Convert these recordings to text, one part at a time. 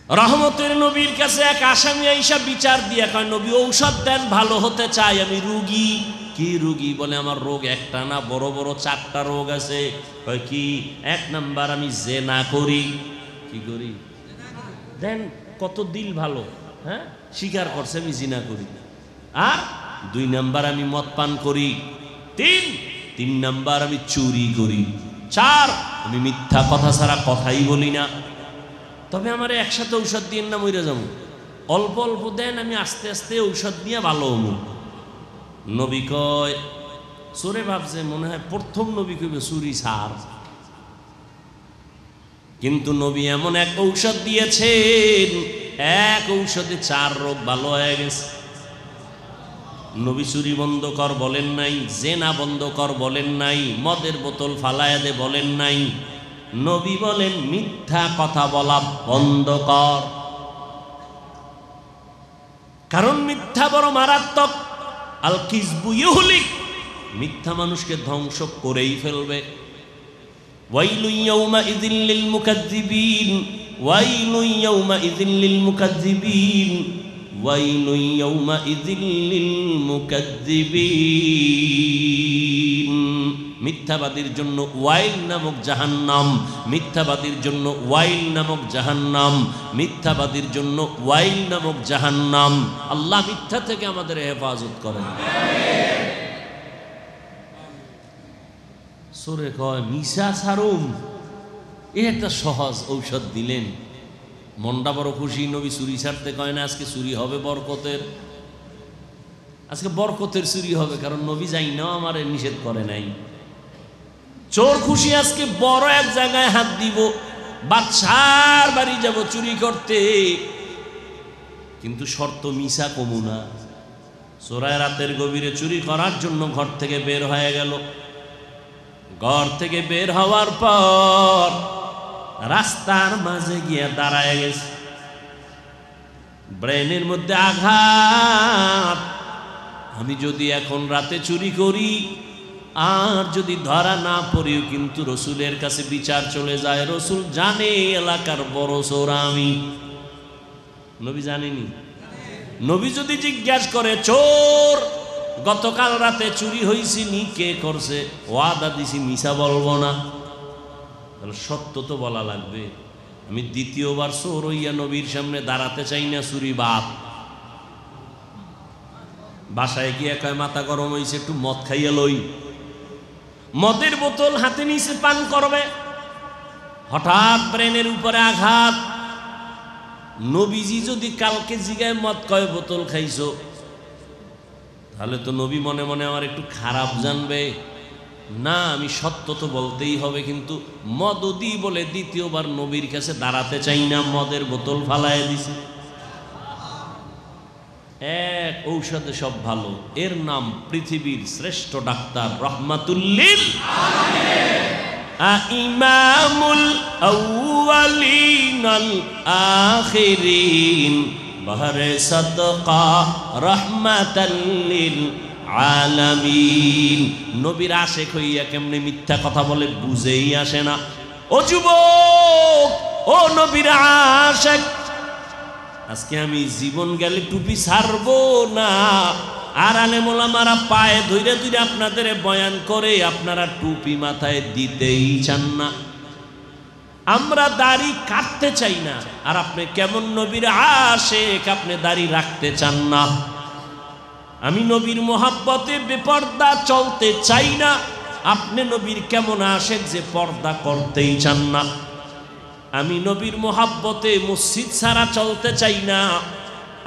রহমতের নবীর কাছে এক আসামি আইসা বিচার দিয়ে কয়, নবী ঔষধ দেন, ভালো হতে চাই, আমি রুগী। কি রুগী? বলে আমার রোগ একটা না, বড় বড় 4টা রোগ আছে। কয় কি? 1 নাম্বার আমি জেনা করি। কি করি? দেন কত দিল ভালো, হ্যাঁ, স্বীকার করছে আমি জিনা করি। আর 2 নাম্বার আমি মদ পান করি। 3 নাম্বার আমি চুরি করি। 4 আমি মিথ্যা কথা ছাড়া কথাই বলি না। তবে আমার একসাথে ঔষধ দিয়ে না মরে যাবো, অল্প অল্প দেন, আমি আস্তে আস্তে ঔষধ নিয়ে ভালো হবো। নবী কয়, চোরে ভাবছে মনে হয় প্রথম নবী কইবে চুরি সার, কিন্তু নবী এমন এক ঔষধ দিয়েছেন, এক ঔষধে 4 রোগ ভালো হয়ে গেছে। নবী চুরি বন্ধ কর বলেন নাই, জেনা বন্ধ কর বলেন নাই, মদের বোতল ফালায়া দে বলেন নাই। নবী বলেন মিথ্যা কথা বলা বন্ধ কর, কারণ মিথ্যা বড় মারাত্মক। আল কিযবু ইউহলিক, মিথ্যা মানুষকে ধ্বংস করেই ফেলবে। ওয়াইলু ইয়াউমাইযিল লিল মুকাজ্জিবিন, ওয়াইলু ইয়াউমাইযিল লিল মুকাজ্জিবিন, ওয়াইলু ইয়াউমাইযিল লিল মুকাজ্জিবিন। মিথ্যাবাদীর জন্য ওয়াইল নামক জাহান্নাম, মিথ্যাবাদীর জন্য ওয়াইল নামক জাহান্নাম, মিথ্যাবাদীর জন্য ওয়াইল নামক জাহান্নাম। আল্লাহ মিথ্যা থেকে আমাদের হেফাজত করেন। সূরা কয় মিশা ছাড়ুম, এটা সহজ ঔষধ দিলেন। মনটা বড় খুশি। নবী চুরি ছাড়তে কয় না, আজকে চুরি হবে বরকতের, আজকে বরকতের চুরি হবে, কারণ নবী যাই না আমারে নিষেধ করে নাই। চোর খুশি, আজকে বড় এক জায়গায় হাত দিব, বাদশার বাড়ি যাব চুরি করতে, কিন্তু শর্ত মিশা কমু না। চোরায় রাতের গভীরে চুরি করার জন্য ঘর থেকে বের হয়ে গেল। ঘর থেকে বের হওয়ার পর রাস্তার মাঝে গিয়ে দাঁড়ায় গেছে, ব্রেনের মধ্যে আঘাত। আমি যদি এখন রাতে চুরি করি আর যদি ধরা না পড়িও, কিন্তু রসুলের কাছে বিচার চলে যায়। রসুল জানে এলাকার বড় চোর আমি। নবী জানেনি? নবী যদি জিজ্ঞাসা করে, চোর গতকাল রাতে চুরি হয়েছি নি, কে করছে? ওয়াদা দিছি মিশা বলবো না। তাহলে সত্য তো বলা লাগবে। আমি দ্বিতীয়বার চোর হইয়া নবীর সামনে দাঁড়াতে চাই না, চুরি বাপ। বাসায় গিয়ে কয় মাথা গরম হয়েছে, একটু মদ খাইয়া লই। মদের বোতল হাতে নিচে পান করবে, হঠাৎ ব্রেনের উপরে আঘাত। নবীজি যদি কালকে জিগায় মদ কয় বোতল খাইছো, তাহলে তো নবী মনে মনে আমার একটু খারাপ জানবে না। আমি সত্য তো বলতেই হবে, কিন্তু মদদি বলে দ্বিতীয়বার নবীর কাছে দাঁড়াতে চাই না, মদের বোতল ফালায় দিছে। এক ঔষধে সব ভালো, এর নাম পৃথিবীর শ্রেষ্ঠ ডাক্তার রহমাতুল লিল আলামিন, ইমামুল আউয়ালিন আল আখিরিন, বাহরে সাদকা রাহমাতাল লিল আলামিন। নবীর আশিক হইয়া কেমনে মিথ্যা কথা বলে বুঝেই আসে না। ও যুবক, ও নবীর আশিক, আজকে আমি জীবন গেলে টুপি ছাড়বো না। আর আলেম ওলামারা পায়ে ধইরে ধইরে আপনাদের বয়ান করে, আপনারা টুপি মাথায় দিতেই চান না। আমরা দাড়ি কাটতে চাই না, আর আপনি কেমন নবীর আশিক, আপনি দাড়ি রাখতে চান না। আমি নবীর মোহাব্বতে বেপর্দা চলতে চাই না, আপনি নবীর কেমন আশিক যে পর্দা করতেই চান না। আমি নবীর মোহাব্বতে মসজিদ ছাড়া চলতে চাই না,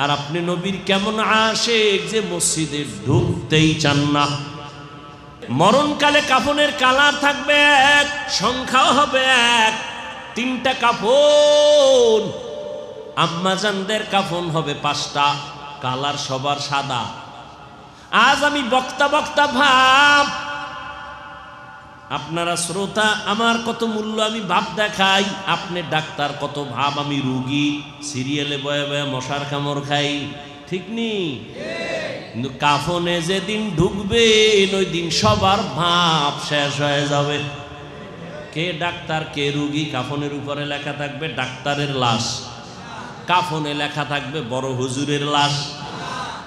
আর আপনি নবীর কেমন আশিক যে মসজিদে ঢুকতেই চান না। মরণকালে কাফনের কালার থাকবে এক, সংখ্যাও হবে এক। 3টা কাফন, আম্মাজানদের কাফন হবে 5টা, কালার সবার সাদা। আজ আমি বক্তা বক্তা ভাব, আপনারা শ্রোতা, আমার কত মূল্য আমি ভাব দেখাই, আপনি ডাক্তার কত ভাব আমি রুগী। সিরিয়ালে বয়ে বয়ে মশার কামড় খাই, ঠিক নি? কিন্তু কাফনে যেদিন ঢুকবেন ওই দিন সবার ভাব শেষ হয়ে যাবে। কে ডাক্তার কে রুগী, কাফনের উপরে লেখা থাকবে ডাক্তারের লাশ, কাফনে লেখা থাকবে বড় হুজুরের লাশ।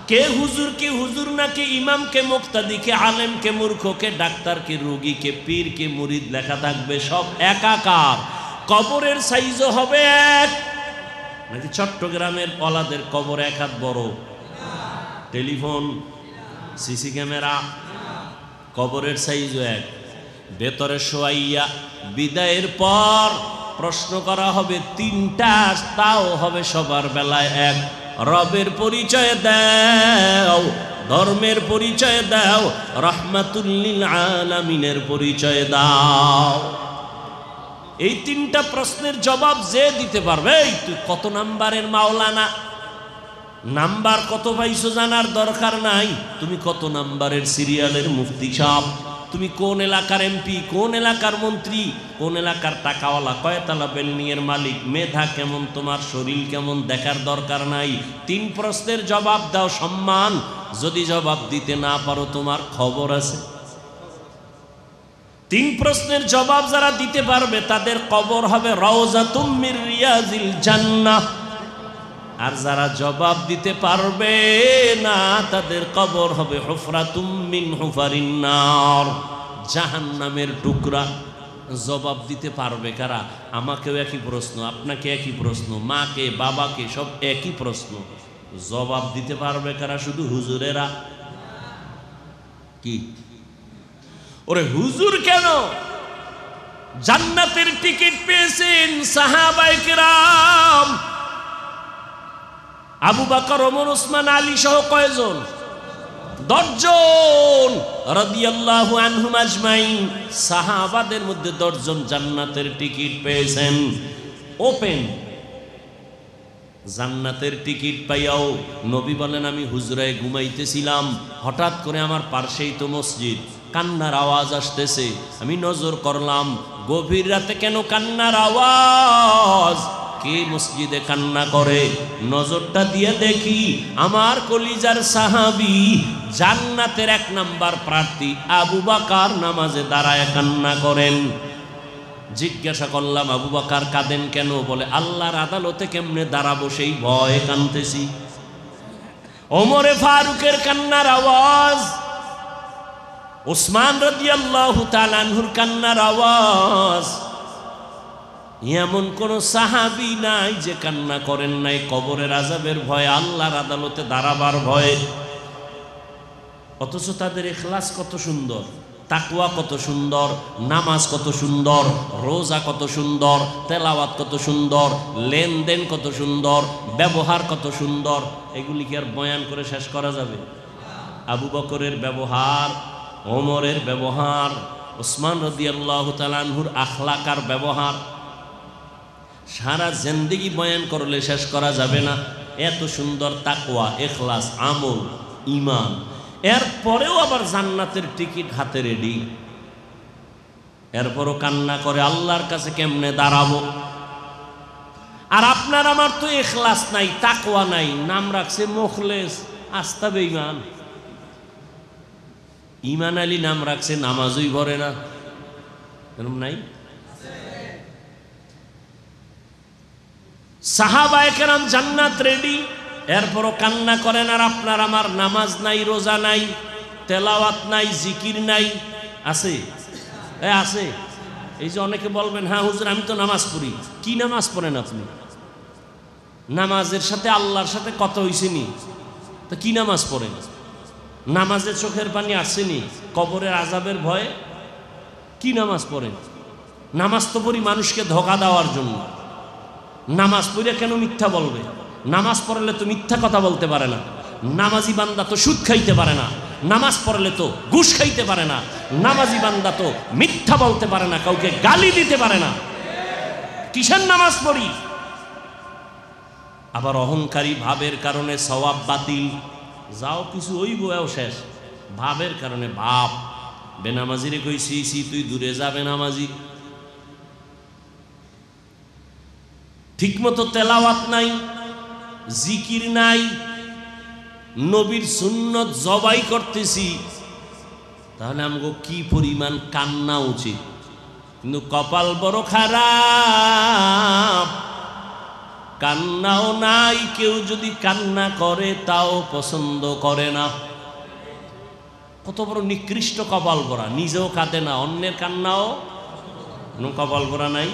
কে হুজুর, কে হুজুর না, কে ইমাম, কে মুক্তাদি, কে আলেম, কে মূর্খ, কে ডাক্তার, কে রোগী, কে পীর, কে মুরিদ লেখা থাকবে সব একাকার। কবরের সাইজও হবে এক। নাকি চট্টগ্রামের পলাদের কবর এক হাত বড়? টেলিফোন, সিসি ক্যামেরা, কবরের সাইজও এক। ভেতরে শোয়াইয়া বিদায়ের পর প্রশ্ন করা হবে তিনটা, তাও হবে সবার বেলায় এক। রবের পরিচয় দাও, ধর্মের পরিচয় দাও, রাহমাতুল লিল আলামিনের পরিচয় দাও। এই তিনটা প্রশ্নের জবাব যে দিতে পারবে, তুই কত নাম্বারের মাওলানা, নাম্বার কত পাইছো জানার দরকার নাই। তুমি কত নাম্বারের সিরিয়ালের মুফতি সাহেব, তুমি কোন এলাকার এমপি, কোন এলাকার মন্ত্রী, কোন এলাকার টাকাওয়ালা, কয়তলা বিল্ডিংয়ের মালিক, মেধা কেমন, তোমার শরীর কেমন দেখার দরকার নাই। তিন প্রশ্নের জবাব দাও, সম্মান। যদি জবাব দিতে না পারো তোমার খবর আছে। তিন প্রশ্নের জবাব যারা দিতে পারবে তাদের কবর হবে রাউযাতুম মির রিয়াজিল জান্নাহ। আর যারা জবাব দিতে পারবে না তাদের কবর হবে হুফরাতুম মিন হুফারিন নার, জাহান্নামের টুকরা। জবাব দিতে পারবে কারা? আমাকেও একই প্রশ্ন, আপনাকে একই প্রশ্ন, মাকে বাবাকে সব একই প্রশ্ন। জবাব দিতে পারবে কারা? শুধু হুজুরেরা। কি ওরে হুজুর কেন? জান্নাতের টিকিট পেয়েছেন সাহাবায়ে কেরাম, আবু বকর, ওমর, ওসমান, আলী সহ কয়জন? 10 জন রাদিয়াল্লাহু আনহুম আজমাইন। সাহাবাদের মধ্যে 10 জন জান্নাতের টিকিট পেয়েছেন। ওপেন জান্নাতের টিকিট পাইয়াও নবী বলেন, আমি হুজরায় ঘুমাইতেছিলাম, হঠাৎ করে আমার পাশেই তো মসজিদ, কান্নার আওয়াজ আসতেছে। আমি নজর করলাম গভীর রাতে কেন কান্নার আওয়াজ, কে মসজিদে কান্না করে? নজরটা দিয়ে দেখি আমার কলিজার সাহাবী, জান্নাতের 1 নাম্বার প্রার্থী আবু বকর নামাজে দাঁড়ায় কান্না করেন। জিজ্ঞাসা করলাম, আবু বকর কাঁদেন কেন? বলে, আল্লাহর আদালতে কেমনে দাঁড়াবো সেই ভয়ে কাঁদতেছি। ওমরে ফারুকের কান্নার আওয়াজ, ওসমান রাদিয়াল্লাহু তাআলা আনহুর কান্নার আওয়াজ। এমন কোন সাহাবী নাই যে কান্না করেন নাই কবরের আযাবের ভয়ে, আল্লাহর আদালতে দাঁড়াবার ভয়ে। অথচ তাদের ইখলাস কত সুন্দর, তাকওয়া কত সুন্দর, নামাজ কত সুন্দর, রোজা কত সুন্দর, তেলাওয়াত কত সুন্দর, লেনদেন কত সুন্দর, ব্যবহার কত সুন্দর। এগুলি কি আর বয়ান করে শেষ করা যাবে? আবু বকরের ব্যবহার, ওমরের ব্যবহার, ওসমান রাদিয়াল্লাহু তাআলা আনহুর আখলাক আর ব্যবহার সারা জিন্দেগি বয়ান করলে শেষ করা যাবে না। এত সুন্দর তাকওয়া, ইখলাস, আমল, ঈমান। এরপরেও আবার জান্নাতের টিকিট হাতে রেডি। এরপরও কান্না করে আল্লাহর কাছে কেমনে দাঁড়াবো। আর আপনার আমার তো ইখলাস নাই, তাকওয়া নাই, নাম রাখছে মুখলেস, আস্থা বেঈমান। ঈমান আলী নাম রাখছে, নামাজই পড়ে না, এরকম নাই? সাহাবায়ে কেরাম জান্নাত রেডি, এরপরও কান্না করেন। আর আপনার আমার নামাজ নাই, রোজা নাই, তেলাওয়াত নাই, জিকির নাই। আছে? আছে। এই যে অনেকে বলবেন, হ্যাঁ হুজুর আমি তো নামাজ পড়ি। কি নামাজ পড়েন আপনি? নামাজের সাথে আল্লাহর সাথে কথা হইছেনি তো কি নামাজ পড়েন? নামাজে চোখের পানি আসেনি কবরের আযাবের ভয়ে? কি নামাজ পড়েন? নামাজ তো পড়ি মানুষকে ধোঁকা দেওয়ার জন্য। নামাজ পড়ে কেন মিথ্যা বলবে? নামাজ পড়লে তো মিথ্যা কথা বলতে পারে না। নামাজি বান্দা তো সুদ খাইতে পারে না, নামাজ পড়লে তো ঘুষ খাইতে পারে না, নামাজি বান্দা তো মিথ্যা বলতে পারে না, কাউকে গালি দিতে পারে না। কিসের নামাজ পড়ি? আবার অহংকারী ভাবের কারণে সওয়াব বাতিল, যাও কিছু ওই বয়াও শেষ। ভাবের কারণে বাপ বেনামাজিরে কইছি তুই দূরে যা বেনামাজি। ঠিকমতো তেলাওয়াত নাই, জিকির নাই, নবীর সুন্নত জবাই করতেছি, তাহলে আমগো কি পরিমাণ কান্না উচিত। কিন্তু কপাল বড় খারাপ, কান্নাও নাই, কেউ যদি কান্না করে তাও পছন্দ করে না। কত বড় নিকৃষ্ট কপাল ভরা, নিজেও কাঁদে না, অন্যের কান্নাও কপাল ভরা নাই।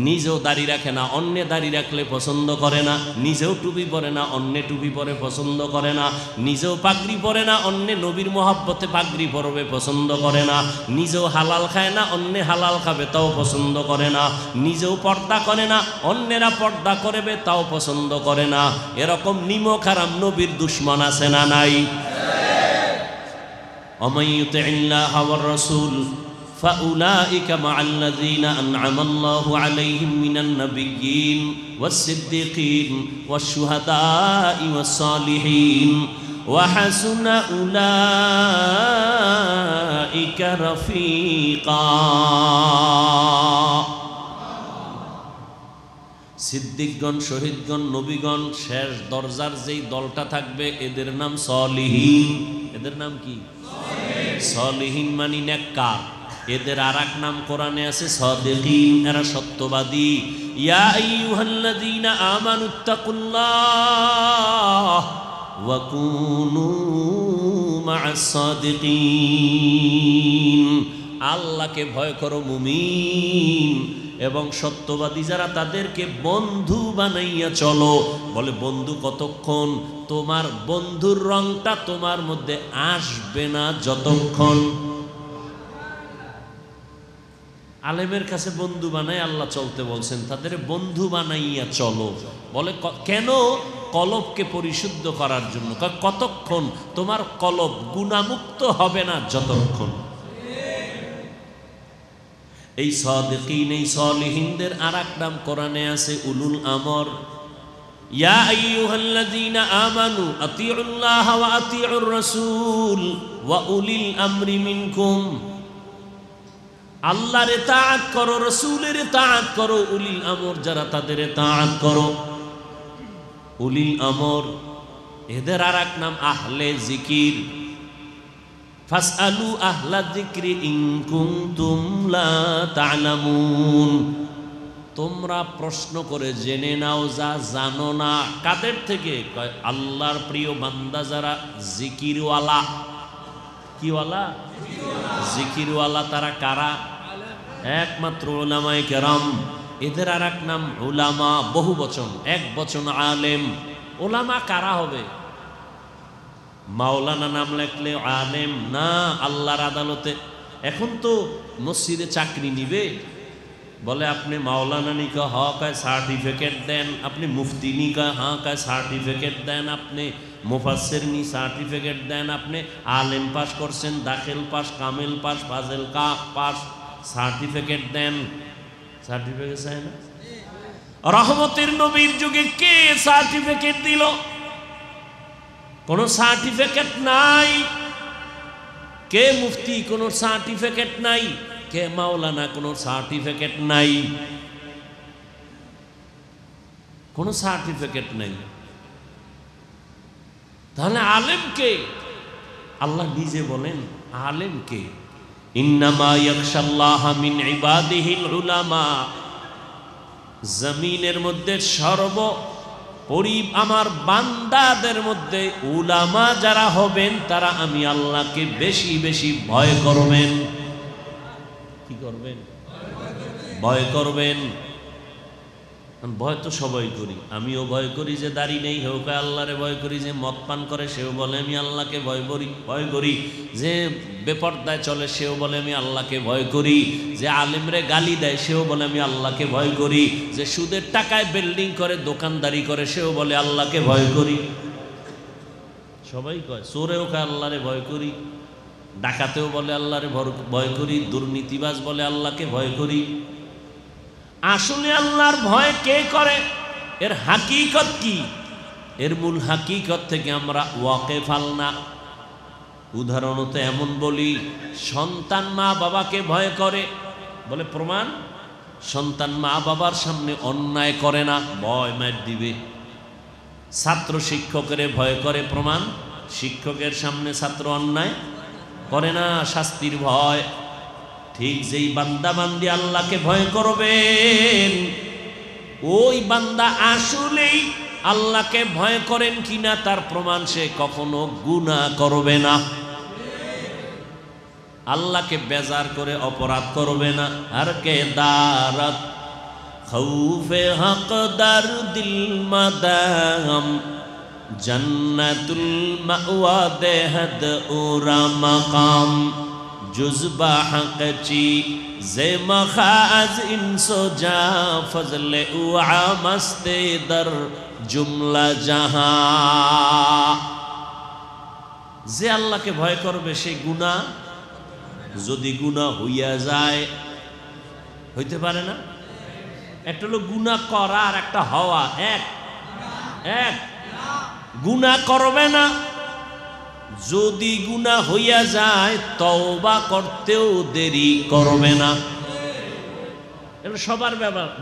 নিজেও দাড়ি রাখে না, অন্যে দাড়ি রাখলে পছন্দ করে না। নিজেও টুপি পরে না, অন্যে টুপি পরে পছন্দ করে না। নিজেও পাগড়ি পরে না, অন্যে নবীর মহাব্বতে পাগড়ি পরবে পছন্দ করে না। নিজেও হালাল খায় না, অন্যে হালাল খাবে তাও পছন্দ করে না। নিজেও পর্দা করে না, অন্যেরা পর্দা করবে তাও পছন্দ করে না। এরকম নিমক হারাম নবীর দুশ্মন আছে না নাই? ومن يطع الله والرسول فأولئك مع الذين أنعم الله عليهم من النبيين والصديقين والشهداء والصالحين وحسن أولئك رفيقا। সিদ্দিকগণ, শহীদগণ, নবীগণ, শেষ দরজার যেই দলটা থাকবে এদের নাম সলিহিন। এদের নাম কি? সলিহিন মানে নেককার। এদের আরেক নাম কোরআনে আছে সাদিকিন, এরা সত্যবাদী। ইয়া আইয়ুহাল্লাযীনা আমানুত্তাকুল্লাহ ওয়া কুনু মা'আস সাদিকিন। আল্লাহকে ভয় করো মুমিন, এবং সত্যবাদী যারা তাদেরকে বন্ধু বানাইয়া চলো। বলে বন্ধু কতক্ষণ? তোমার বন্ধুর রংটা তোমার মধ্যে আসবে না যতক্ষণ। আলেমের কাছে বন্ধু বানাই আল্লাহ চলতে বলছেন, তাদের বন্ধু বানাইয়া চলো। বলে কেন? কলবকে পরিশুদ্ধ করার জন্য। কতক্ষণ? তোমার কলব গুনাহমুক্ত হবে না যতক্ষণ। এই সাদিকিন, এই সলিহিনদের আরেক নাম কোরআনে আছে উলুল আমর। ইয়া আইয়ুহাল্লাযীনা আমানু আতিউল্লাহ ওয়া আতিউর রাসূল ওয়া উলিল আমরি মিনকুম। আল্লাহর ইতাআত করো, রাসূলের ইতাআত করো, উলিল আমর যারা তাদের ইতাআত করো। উলিল আমর এদের আরেক নাম আহলে জিকির। ফাসআলু আহলা যিকরি ইন কুনতুম লা তা'লামুন। তোমরা প্রশ্ন করে জেনে নাও যা জানো না। কাদের থেকে? কয় আল্লাহর প্রিয় বান্দা যারা জিকিরওয়ালা। কিওয়ালা? জিকিরওয়ালা। তারা কারা? একমাত্র উলামায়ে কেরাম। এদের আরেক নাম উলামা, বহু বচন, এক বচন আলেম। উলামা কারা হবে? মাওলানা নাম লেখলে আলেম না। আল্লাহর আদালতে এখন তো মসজিদে চাকরি নিবে, বলে আপনি মাওলানা নিকা হকায় সার্টিফিকেট দেন, আপনি মুফতি নিকা হাকায় সার্টিফিকেট দেন, আপনি মুফাসসির নি সার্টিফিকেট দেন, আপনি আলেম পাস করছেন, দাখিল পাস, কামিল পাস, ফাজেল কা পাস, সার্টিফিকেট দেন। সার্টিফিকেট চাই না? রহমতের নবীর যুগে কে সার্টিফিকেট দিল? কোনো সার্টিফিকেট নাই। কে মুফতি? কোনো সার্টিফিকেট নাই। কে মাওলানা? কোনো সার্টিফিকেট নাই। কোনো সার্টিফিকেট নাই। তাহলে আলেম কে? আল্লাহ নিজে বলেন আলেম কে? ইন্নামা ইয়াখশাল্লাহা মিন ইবাদিহিল উলামা। জমিনের মধ্যে আমার বান্দাদের মধ্যে উলামা যারা হবেন তারা আমি আল্লাহকে বেশি বেশি ভয় করবেন। কি করবেন? ভয় করবেন। ভয় তো সবাই করি, আমিও ভয় করি। যে দাড়ি নেই হেউ কয় আল্লাহরে ভয় করি। যে মদ পান করে সেও বলে আমি আল্লাহকে ভয় করি। যে বেপরদায় চলে সেও বলে আমি আল্লাহকে ভয় করি। যে আলেমরে গালি দেয় সেও বলে আমি আল্লাহকে ভয় করি। যে সুদের টাকায় বিল্ডিং করে, দোকানদারি করে সেও বলে আল্লাহকে ভয় করি। সবাই কয়। চোরেও কয় আল্লাহরে ভয় করি, ডাকাতেও বলে আল্লাহরে ভয় করি, দুর্নীতিবাজ বলে আল্লাহকে ভয় করি। আসলে আল্লাহর ভয় কে করে? এর হাকিকত কি? এর মূল হাকিকত থেকে আমরা ওয়াকিফাল না। উদাহরণত এমন বলি, সন্তান মা বাবাকে ভয় করে, বলে প্রমাণ? সন্তান মা বাবার সামনে অন্যায় করে না, ভয় মার দিবে। ছাত্র শিক্ষকের ভয় করে, প্রমাণ? শিক্ষকের সামনে ছাত্র অন্যায় করে না, শাস্তির ভয়। ঠিক যেই বান্দা বান্দি আল্লাহকে ভয় করবেন, ওই বান্দা আসলেই আল্লাহকে ভয় করেন কিনা তার প্রমাণ সে কখনো গুনাহ করবে না, আল্লাহকে বেজার করে অপরাধ করবে না। আর কে দারত খৌফে হক দার দিল মাদাম জন্নতুল মাওয়া দেহদ উরা মাকাম जुज़्बा हक़ ची ज़े मखाज़ इंसो जा फज़ले उआ मस्ते दर जुमला जहां। যে আল্লাহকে ভয় করবে সে গুনাহ যদি গুনাহ হইয়া যায়, হইতে পারে না? একটা হলো গুনাহ করা আর একটা হওয়া এক এক। গুনাহ করবে না, যদি গুনাহ হইয়া যায় তওবা করতেও দেরি করবে না। এটা সবার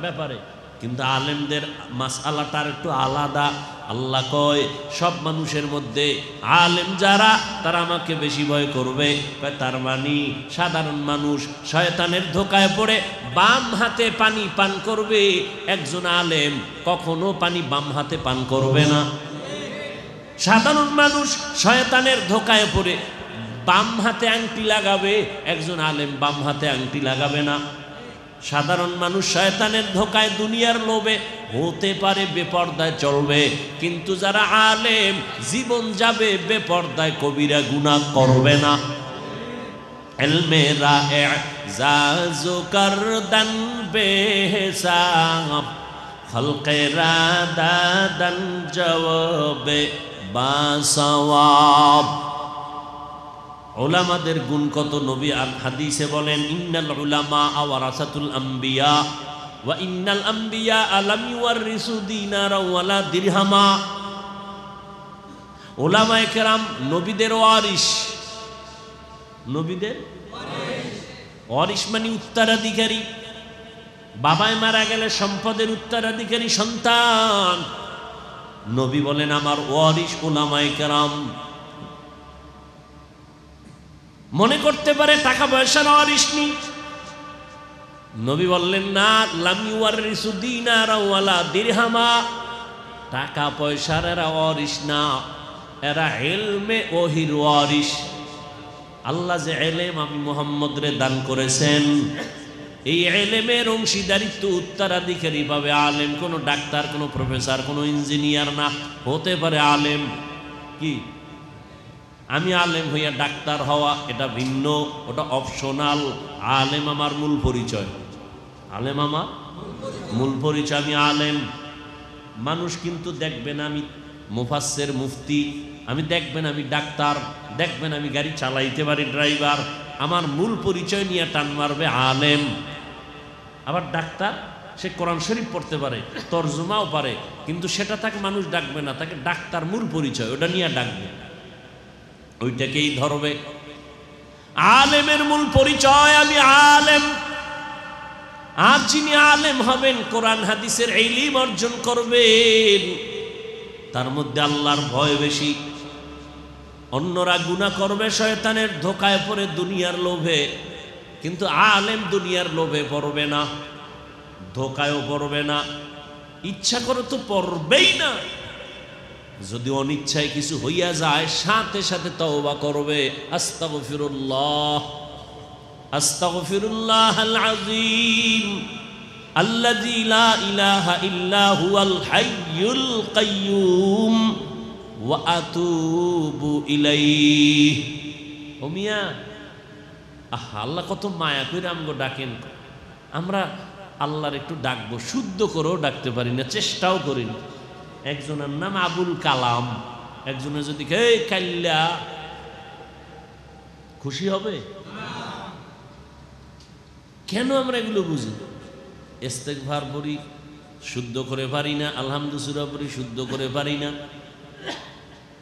ব্যাপারে, কিন্তু আলেমদের মাসআলাটার একটু আলাদা। আল্লাহ কয় সব মানুষের মধ্যে আলেম যারা তারা আমাকে বেশি ভয় করবে। তার মানে সাধারণ মানুষ শয়তানের ধোকায় পড়ে বাম হাতে পানি পান করবে, একজন আলেম কখনো পানি বাম হাতে পান করবে না। সাধারণ মানুষ শয়তানের ধোকায় পড়ে বাম হাতে আংটি লাগাবে, একজন আলেম বাম হাতে আংটি লাগাবে না। সাধারণ মানুষ শয়তানের ধোকায় দুনিয়ার লোভে হতে পারে বেপরদায় চলবে, কিন্তু যারা আলেম জীবন যাবে বেপরদায়, কবিরা গুনাহ করবে না। ইলমে রা'জাজু করদান বেহিসাব খলকে রাদাদান জওয়াবে বাসওয়াব। উলামাদের গুণ কত! নবী আল হাদিসে বলেন ইন্নাল উলামা ওয়ারাসাতুল আম্বিয়া ওয়া ইন্নাল আম্বিয়া লাম ইউরিসু দিনারা ওয়ালা দিরহামা। উলামায়ে কেরাম নবীদের ওয়ারিস, নবীদের ওয়ারিস মানে উত্তরাধিকারী। বাবায় মারা গেলে সম্পদের উত্তরাধিকারী সন্তান। নবী বলেন আমার ওয়ারিস উলামায়ে কেরাম। মনে করতে পারে টাকা পয়সার ওয়ারিস নেই, নবী বললেন না, লাম ইউরিসু দিনারা ওয়ালা দিরহামা। টাকা পয়সার এরা ওয়ারিস না, এরা ইলমে ওহির ওয়ারিস। আল্লাহ যে ইলম আমি মুহাম্মদ রে দান করেছেন, এই ইলমের অংশীদারিত্ব উত্তরাধিকারী পাবে আলেম। কোনো ডাক্তার, কোনো প্রফেসর, কোনো ইঞ্জিনিয়ার না, হতে পারে আলেম। কি আমি আলেম হইয়া ডাক্তার হওয়া এটা ভিন্ন, ওটা অপশনাল। আলেম আমার মূল পরিচয়, আলেম আমার মূল পরিচয়, আমি আলেম। মানুষ কিন্তু দেখবেন আমি মুফাসসির, মুফতি, আমি দেখবেন আমি ডাক্তার, দেখবেন আমি গাড়ি চালাইতে পারি, ড্রাইভার। আমার মূল পরিচয় নিয়ে টান মারবে আলেম। আবার ডাক্তার, সে কোরআন শরীফ পড়তে পারে, তরজমাও পারে, কিন্তু সেটা তাকে মানুষ ডাকবে না, তাকে ডাক্তার মূল পরিচয়, ওটা নিয়ে ডাকবে, ওইটাকেই ধরবে। আলেমের মূল পরিচয় আমি আলেম। আর যিনি আলেম হবেন, কোরআন হাদিসের ইলম অর্জন করবেন, তার মধ্যে আল্লাহর ভয় বেশি। অন্যরা গুনাহ করবে শয়তানের ধোকায় পড়ে দুনিয়ার লোভে, কিন্তু আলেম দুনিয়ার লোভে পড়বে না, ধোকায়ও পড়বে না, ইচ্ছা করে তো পড়বেই না। যদি অনিচ্ছায় কিছু হইয়া যায় সাথে সাথে তওবা করবে, আস্তাগফিরুল্লাহ আস্তাগফিরুল্লাহাল আযীম আল্লাযী লা ইলাহা ইল্লা হুয়াল হাইয়ুল কাইয়্যুম ওয়া আতুবু ইলাইহি। ও মিয়া, আল্লাহ কত মায়া করে আমগো ডাকেন। আমরা আল্লাহর একটু ডাকবো, শুদ্ধ করেও ডাকতে পারি না, চেষ্টাও করি না। একজনের নাম আবুল কালাম, একজনের যদি এই কাল্লা, খুশি হবে? কেন আমরা এগুলো বুঝি? ইস্তেগফার পড়ি, শুদ্ধ করে পারি না। আলহামদুলিল্লাহ পড়ি, শুদ্ধ করে পারি না।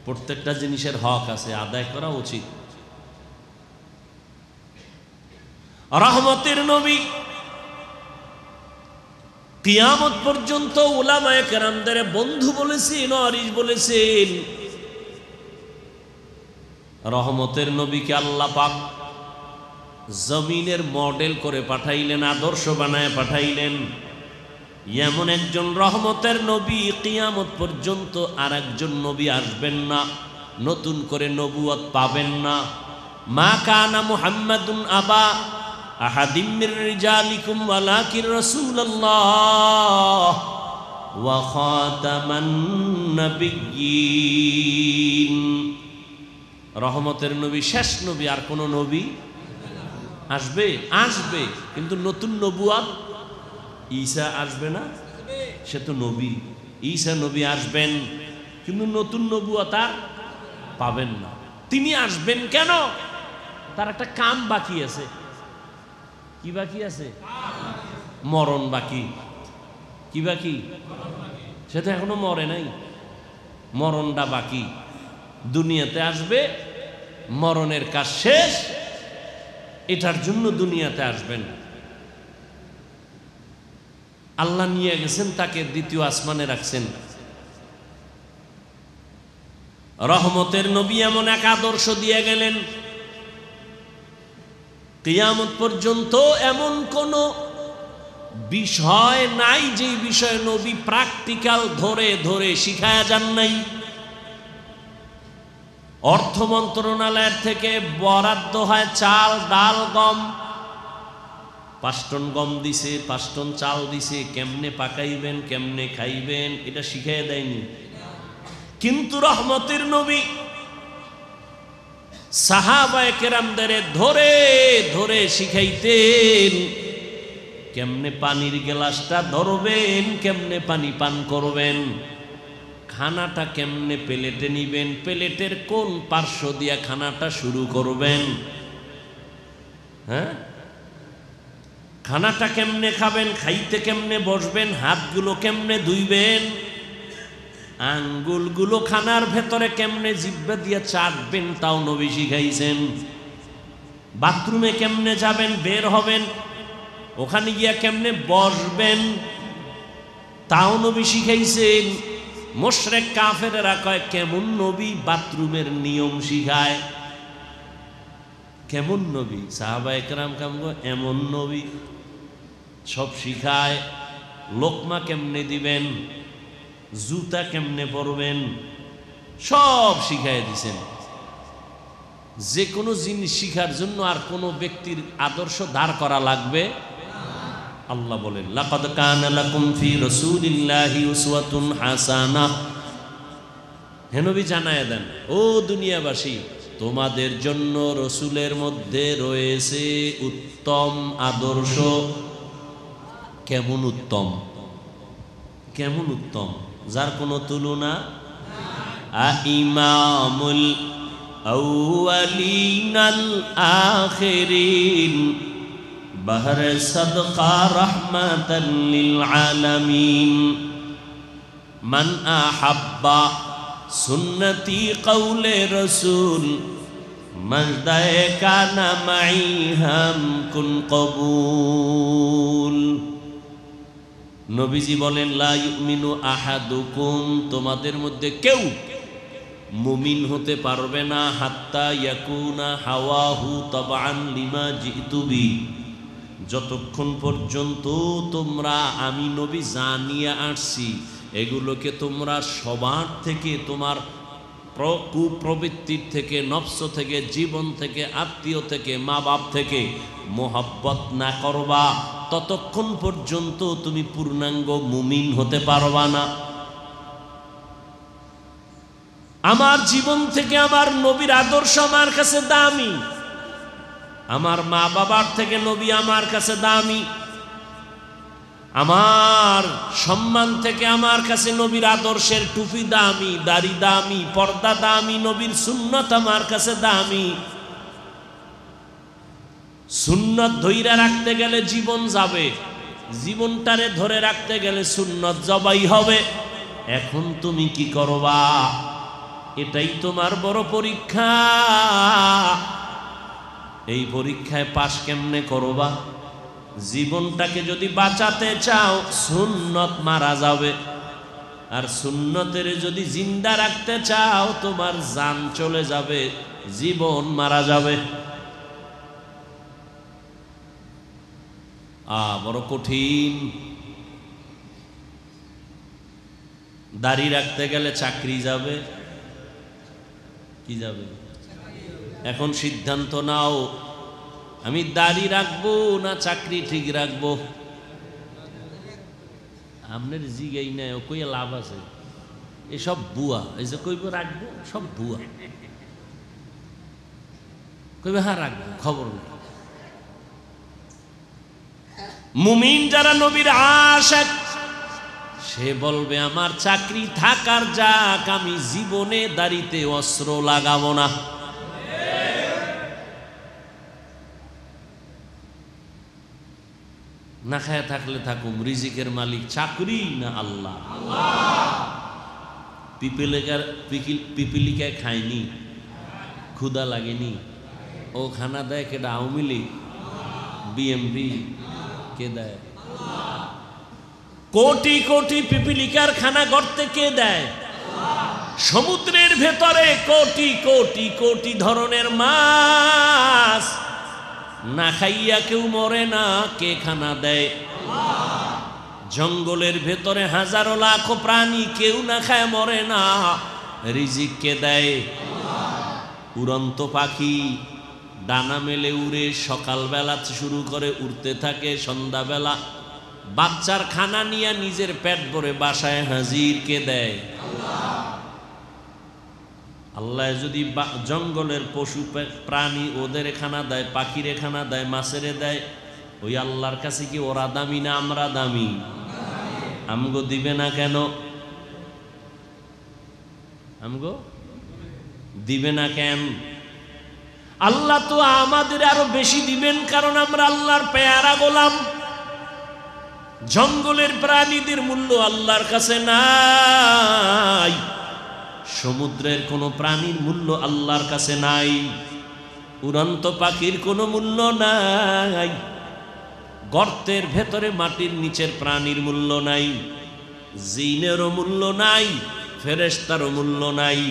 প্রত্যেকটা জিনিসের হক আছে, আদায় করা উচিত। রহমতের নবী কিয়ামত পর্যন্ত উলামায়ে কেরামদের বন্ধু বলেছেন, ওয়ারিস বলেছেন। রহমতের নবীকে আল্লাহ পাক জমিনের মডেল করে পাঠাইলেন, আদর্শ বানায় পাঠাইলেন। এমন একজন রহমতের নবী, কিয়ামত পর্যন্ত আর একজন নবী আসবেন না, নতুন করে নবুয়ত পাবেন না। মা কানা মুহাম্মাদুন আবা আহাদিম মির রিজালিকুম ওয়ালাকিন রাসূলুল্লাহ ওয়া খাতামান নাবিয়্যিন। রহমতের নবী, শেষ নবী। আর কোন নবী আসবে? আসবে, কিন্তু নতুন নবুয়ত। ঈসা আসবে না? সে তো নবী। ঈসা নবী আসবেন, কিন্তু নতুন নবুয়ত আর পাবেন না। তিনি আসবেন কেন? তার একটা কাম বাকি আছে। কি বাকি আছে? মরণ বাকি। কি বাকি? সে তো এখনো মরে নাই, মরণটা বাকি। দুনিয়াতে আসবে, মরণের কাজ শেষ, এটার জন্য দুনিয়াতে আসবেন। আল্লাহ নিয়ে গেছেন তাকে, দ্বিতীয় আসমানে রাখছেন। রহমতের নবী এমন এক আদর্শ দিয়ে গেলেন, কিয়ামত পর্যন্ত এমন কোন বিষয় নাই যে বিষয় নবী প্র্যাকটিক্যাল ধরে ধরে শিখায়া যান নাই। অর্থ মন্ত্রণালয়ের থেকে বরাদ্দ হয় চাল, ডাল, গম। 5 টন গম দিছে, 5 টন চাল দিছে, কেমনে পাকাইবেন, কেমনে খাইবেন, এটা শিখাইয়া দেয়নি। কিন্তু রহমতের নবী সাহাবায়ে কেরামদের ধরে ধরে শিখাইতেন, কেমনে পানির গ্লাসটা ধরবেন, কেমনে পানি পান করবেন, খানাটা কেমনে প্লেটে নিবেন, প্লেটের কোন পার্শ্ব দিয়া খানাটা শুরু করবেন, হ্যাঁ, খানাটা কেমনে খাবেন, খাইতে কেমনে বসবেন, হাতগুলো কেমনে ধুইবেন, আঙ্গুলগুলো খানার ভেতরে কেমনে জিহ্বা দিয়ে চাটবেন, তাও নবী শিখাইছেন। বাথরুমে কেমনে যাবেন, বের হবেন, ওখানে গিয়া কেমনে বসবেন, তাও নবী শিখাইছেন। মুশরিক কাফেরেরা কয়, কেমন নবী বাথরুমের নিয়ম শিখায়, কেমন নবী? সাহাবায়ে কেরাম কামগো এমন নবী, সব শিখায়। লোকমা কেমনে দিবেন, জুতা কেমনে পরবেন, সব শিখাই দিছেন। যে কোনো জিনিস শিখার জন্য আর কোনো ব্যক্তির আদর্শ দাঁড় করা লাগবে। আল্লাহ বলেন, লাকাদ কানা লাকুম ফি রাসূলিল্লাহি উসওয়াতুন হাসানাহ। হে নবী জানায়া দেন, ও দুনিয়াবাসী, তোমাদের জন্য রসুলের মধ্যে রয়েছে উত্তম আদর্শ। কেমন উত্তম? কেমন উত্তম? যার কোনো তুলনা। ইমামুল আউয়ালিন আল আখিরিন বাহরে সাদকা রাহমাতাল লিল আলামিন মান আহাব্বা সুন্নতি কওলে রাসূল মাজদায়ে কানা মাই হাম কুন কবুল। নবীজি বলেন, লা ইউমিনু আহাদুকুম, তোমাদের মধ্যে কেউ মুমিন হতে পারবে না, হাত্তা ইয়াকুনা হাওয়াহু তাবআন লিমা জিতু বি, যতক্ষণ পর্যন্ত তোমরা আমি নবী জানিয়ে আসছি এগুলোকে তোমরা সবার থেকে, তোমার কুপ্রবৃত্তির থেকে, নফস থেকে, জীবন থেকে, আত্মীয় থেকে, মা বাপ থেকে মোহাব্বত না করবা, ততক্ষণ পর্যন্ত তুমি পূর্ণাঙ্গ মুমিন হতে পারবা না। আমার জীবন থেকে আমার নবীর আদর্শ আমার কাছে দামি, আমার মা বাবার থেকে নবী আমার কাছে দামি, আমার সম্মান থেকে আমার কাছে নবীর আদর্শের টুপি দামি, দাড়ি দামি, পর্দা দামি, নবীর সুন্নত আমার কাছে দামি। সুন্নত ধইরা রাখতে গেলে জীবন যাবে, জীবনটারে ধরে রাখতে গেলে সুন্নত জবাই হবে। এখন তুমি কি করবা? এটাই তোমার বড় পরীক্ষা। এই পরীক্ষায় পাশ কেমনে করবা? জীবনটাকে যদি বাঁচাতে চাও, সুন্নত মারা যাবে, আর সুন্নতের যদি জিন্দা রাখতে চাও, তোমার জান চলে যাবে, জীবন মারা যাবে। বড় কঠিন। দাড়ি রাখতে গেলে চাকরি যাবে, কি যাবে? এখন সিদ্ধান্ত নাও, আমি দাড়ি রাখবো না চাকরি ঠিক রাখবো? আপনার জিগাই নাই, ও কইয়া লাভ আছে? এসব বুয়া। এই যে কইব রাখবো, সব বুয়া। কইবে হ্যাঁ রাখবো, খবর নেই। মুমিন যারা নবীর আশিক, সে বলবে আমার চাকরি থাকার যাক, আমি জীবনে দাড়িতে অস্ত্র লাগাবো না। না খায় থাকলে থাকুম, রিজিকের মালিক চাকরি না আল্লাহ? পিপিলিকায় খায়নি, ক্ষুধা লাগেনি, ও খানা দেয় কেডা? আওয়ামী লীগ, বিএমপি কে দেয়? কোটি কোটি পিপিলিকার খানা গর্তে কে দেয়? সমুদ্রের ভেতরে কোটি কোটি কোটি ধরনের মাছ, না খাইয়া কেউ মরে না, কে খানা দেয়? জঙ্গলের ভেতরে হাজারো লাখো প্রাণী, কেউ না খায় মরে না, রিজিক কে দেয়? উড়ন্ত পাখি ডানা মেলে উড়ে সকালবেলা শুরু করে উড়তে থাকে, সন্ধ্যাবেলা বাচ্চার খানা নিয়ে নিজের পেট ভরে বাসায় হাজির, কে দেয়? আল্লাহ যদি জঙ্গলের পশু প্রাণী ওদের খানা দেয়, পাখিরে খানা দেয়, মাছেরে দেয়, ওই আল্লাহর কাছে কি ওরা দামি না আমরা দামি? আমগো দিবে না কেন? আমগো দিবে না কেন? আল্লাহ তো আমাদের আরো বেশি দিবেন, কারণ আমরা আল্লাহর পেয়ারা গোলাম। জঙ্গলের প্রাণীদের মূল্য আল্লাহর কাছে নাই, সমুদ্রের কোনো প্রাণীর মূল্য আল্লাহর কাছে নাই, উড়ন্ত পাখির কোনো মূল্য নাই, গর্তের ভেতরে মাটির নিচের প্রাণীর মূল্য নাই, জিনেরও মূল্য নাই, ফেরেশতারও মূল্য নাই।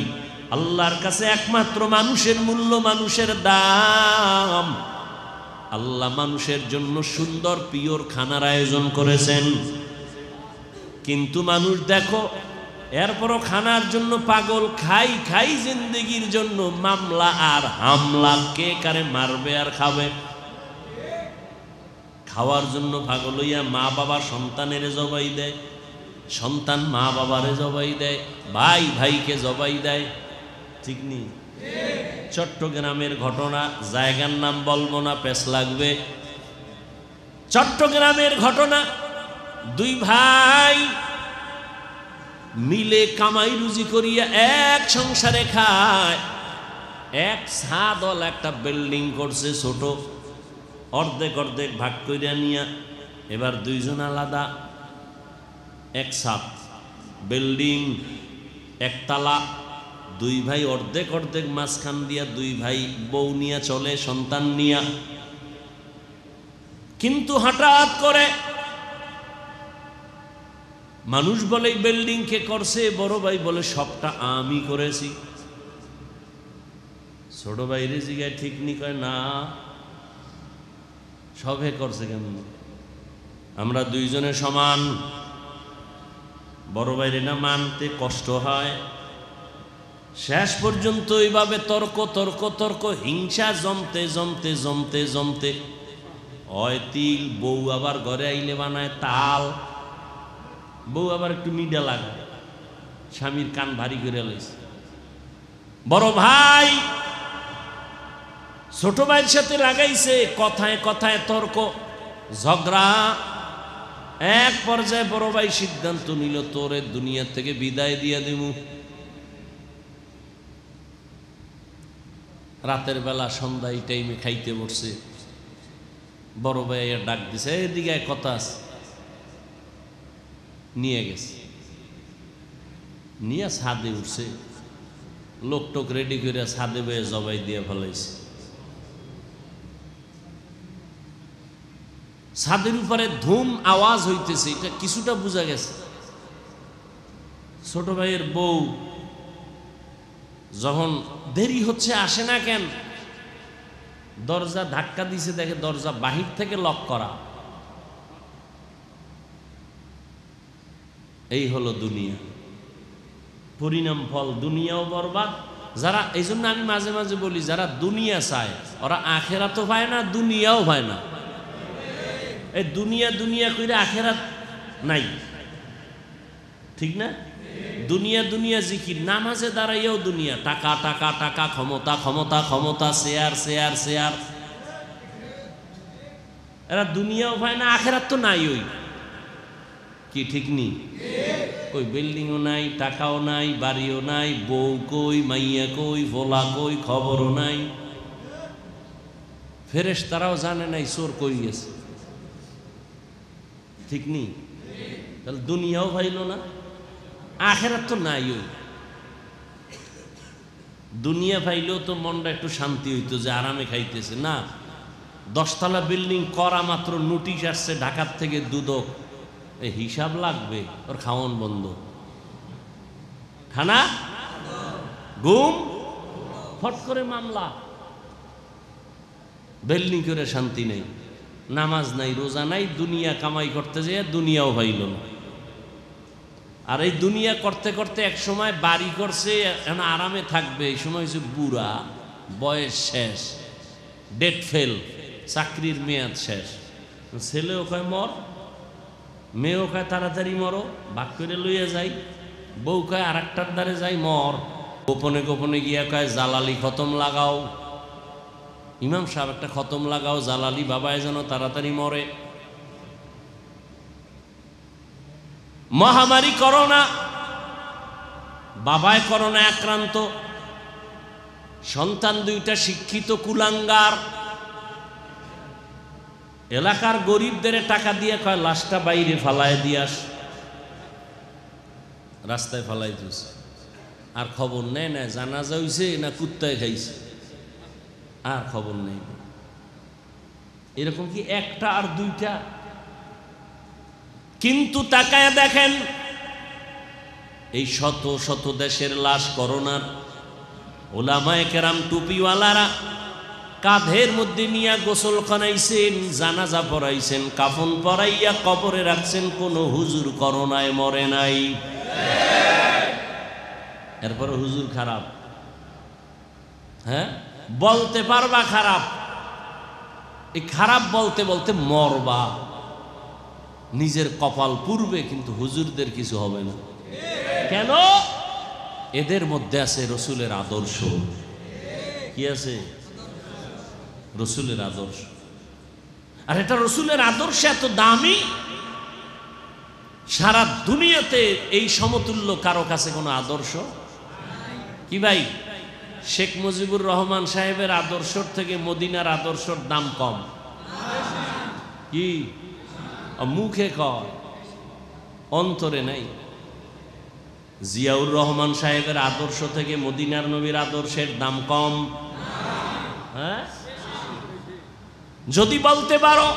আল্লাহর কাছে একমাত্র মানুষের মূল্য, মানুষের দাম। আল্লাহ মানুষের জন্য সুন্দর পিওর খানার আয়োজন করেছেন, কিন্তু মানুষ দেখো এরপরও খানার জন্য পাগল, খাই খাই জিন্দেগির জন্য মামলা আর হামলা, কে কারে মারবে আর খাবে। খাওয়ার জন্য পাগল হইয়া মা বাবা সন্তানের জবাই দেয়, সন্তান মা বাবারে জবাই দেয়, ভাই ভাইকে জবাই দেয়, ঠিক নেই? চট্টগ্রামের ঘটনা, জায়গার নাম বলবো না, পেছ লাগবে। চট্টগ্রামের ঘটনা, দুই ভাই মিলে কামাই রুজি করিয়া এক সংসারে খায়। এক ছাদল একটা বিল্ডিং করছে ছোট, অর্ধেক অর্ধেক ভাগ করিয়া নিয়া, এবার দুইজন আলাদা, এক ছাদ বিল্ডিং, একতলা, দুই ভাই অর্ধেক অর্ধেক মাঝখান দিয়া, দুই ভাই বউ নিয়া চলে, সন্তান নিয়া। কিন্তু হঠাৎ করে মানুষ বলে বিল্ডিং কে করছে, বড় ভাই বলে সবটা আমি করেছি। ছোট ভাইরে জিগায় ঠিক নি, কয় না সবে করছে কেমন, আমরা দুইজনে সমান। বড় ভাইরে না মানতে কষ্ট হয়। শেষ পর্যন্ত এইভাবে তর্ক তর্ক তর্ক, হিংসা জমতে জমতে জমতে জমতে হয় তিল, বউ আবার ঘরে আইলে বানায় তাল, বউ আবার একটু মিডা লাগায়, স্বামীর কান ভারী করে লইছে। বড় ভাই ছোট ভাইয়ের সাথে লাগাইছে, কথায় কথায় তর্ক ঝগড়া। এক পর্যায়ে বড় ভাই সিদ্ধান্ত নিল, তোরে দুনিয়া থেকে বিদায় দিয়ে দিমু। রাতের বেলা সন্ধ্যা এই টাইমে খাইতে বসছে, বড় ভাই ডাক দিছে, এদিকে কথা আছে, নিয়ে গেছে, নিয়ে ছাদে উঠছে, লোক টোক রেডি করে ছাদে বয়ে জবাই দিয়ে ফেলাইছে। ছাদের উপরে ধুম আওয়াজ হইতেছে, এটা কিছুটা বোঝা গেছে। ছোট ভাইয়ের বউ যখন দেরি হচ্ছে আসে না কেন, দরজা ধাক্কা দিছে, দেখে দরজা বাহির থেকে লক করা। এই হলো দুনিয়া। পরিণাম ফল দুনিয়াও বরবাদ। যারা, এই জন্য আমি মাঝে মাঝে বলি, যারা দুনিয়া চায় ওরা আখেরাতও পায় না, দুনিয়াও পায় না। এই দুনিয়া দুনিয়া কইরা আখেরাত নাই, ঠিক না? দুনিয়া দুনিয়া জিকির, নামাজে দাঁড়াইয়াও দুনিয়া, টাকা টাকা টাকা, ক্ষমতা ক্ষমতা ক্ষমতা, শেয়ার শেয়ার শেয়ার। এরা দুনিয়াও পায় না, আখেরাত তো নাই। ওই কি ঠিক নি? কই বিল্ডিংও নাই, টাকাও নাই, বাড়িও নাই, বউ কই, মাইয়া কই, ভোলা কই, খবরও নাই। ফেরেশতারাও জানে নাই চোর কই গেছে, ঠিক নি? তাহলে দুনিয়াও পাইল না, আখেরাত তো নাই। ওই দুনিয়া পাইলেও তো মনটা একটু শান্তি হইতো যে আরামে খাইতেছে না। 10 তলা বিল্ডিং করা মাত্র নোটিশ আসছে ঢাকার থেকে দুদক, এই হিসাব লাগবে, ওর খাওয়ান বন্ধ, খানা ঘুম, ফট করে মামলা। বিল্ডিং করে শান্তি নেই, নামাজ নাই, রোজা নাই, দুনিয়া কামাই করতে যেয়ে দুনিয়াও হইল না। আর এই দুনিয়া করতে করতে এক সময় বাড়ি করছে, এখন আরামে থাকবে, এই সময় হচ্ছে বুড়া, বয়স শেষ, ডেট ফেল, চাকরির মেয়াদ শেষ। ছেলেও কয় মর, মেয়েও কয় তাড়াতাড়ি মরো, ভাগ করে লইয়া যাই, বউ কয় আর একটার দ্বারে যাই মর। গোপনে গোপনে গিয়া কয় জালালি খতম লাগাও, ইমাম সাহেব একটা খতম লাগাও, জালালি বাবায় যেন তাড়াতাড়ি মরে। মহামারী করোনা, বাবায় করোনা আক্রান্ত, সন্তান দুইটা শিক্ষিত কুলাঙ্গার, এলাকার গরিবদের টাকা দিয়ে কয় লাশটা বাইরে ফালায় দিয়াস, রাস্তায় ফালাই দিয়েছে। আর খবর নেই না জানাজা হইছে না কুত্তায় খাইছে, আর খবর নেই। এরকম কি একটা আর দুইটা? কিন্তু তাকায় দেখেন এই শত শত দেশের লাশ করোনার, ওলামায়ে কেরাম টুপিওয়ালারা কাঁধের মধ্যে নিয়ে গোসল খানাইছেন, জানাজা পড়াইছেন, কাফন পরাইয়া কবরে রাখছেন, কোন হুজুর করোনায় মরে নাই। এরপরে হুজুর খারাপ, হ্যাঁ বলতে পারবা খারাপ, এই খারাপ বলতে বলতে মরবা, নিজের কপাল পুড়বে, কিন্তু হুজুরদের কিছু হবে না। কেন? এদের মধ্যে আছে রসুলের আদর্শ। কি আছে? রসুলের আদর্শ। আর এটা রসুলের আদর্শ এত দামি, সারা দুনিয়াতে এই সমতুল্য কারো কাছে কোনো আদর্শ কি ভাই? শেখ মুজিবুর রহমান সাহেবের আদর্শর থেকে মদিনার আদর্শর দাম কম। কি মুখে কয়, অন্তরে নাই। জিয়াউর রহমান সাহেবের আদর্শ থেকে মদিনার নবীর আদর্শের দাম কম। হ্যাঁ, যদি বলতে পারো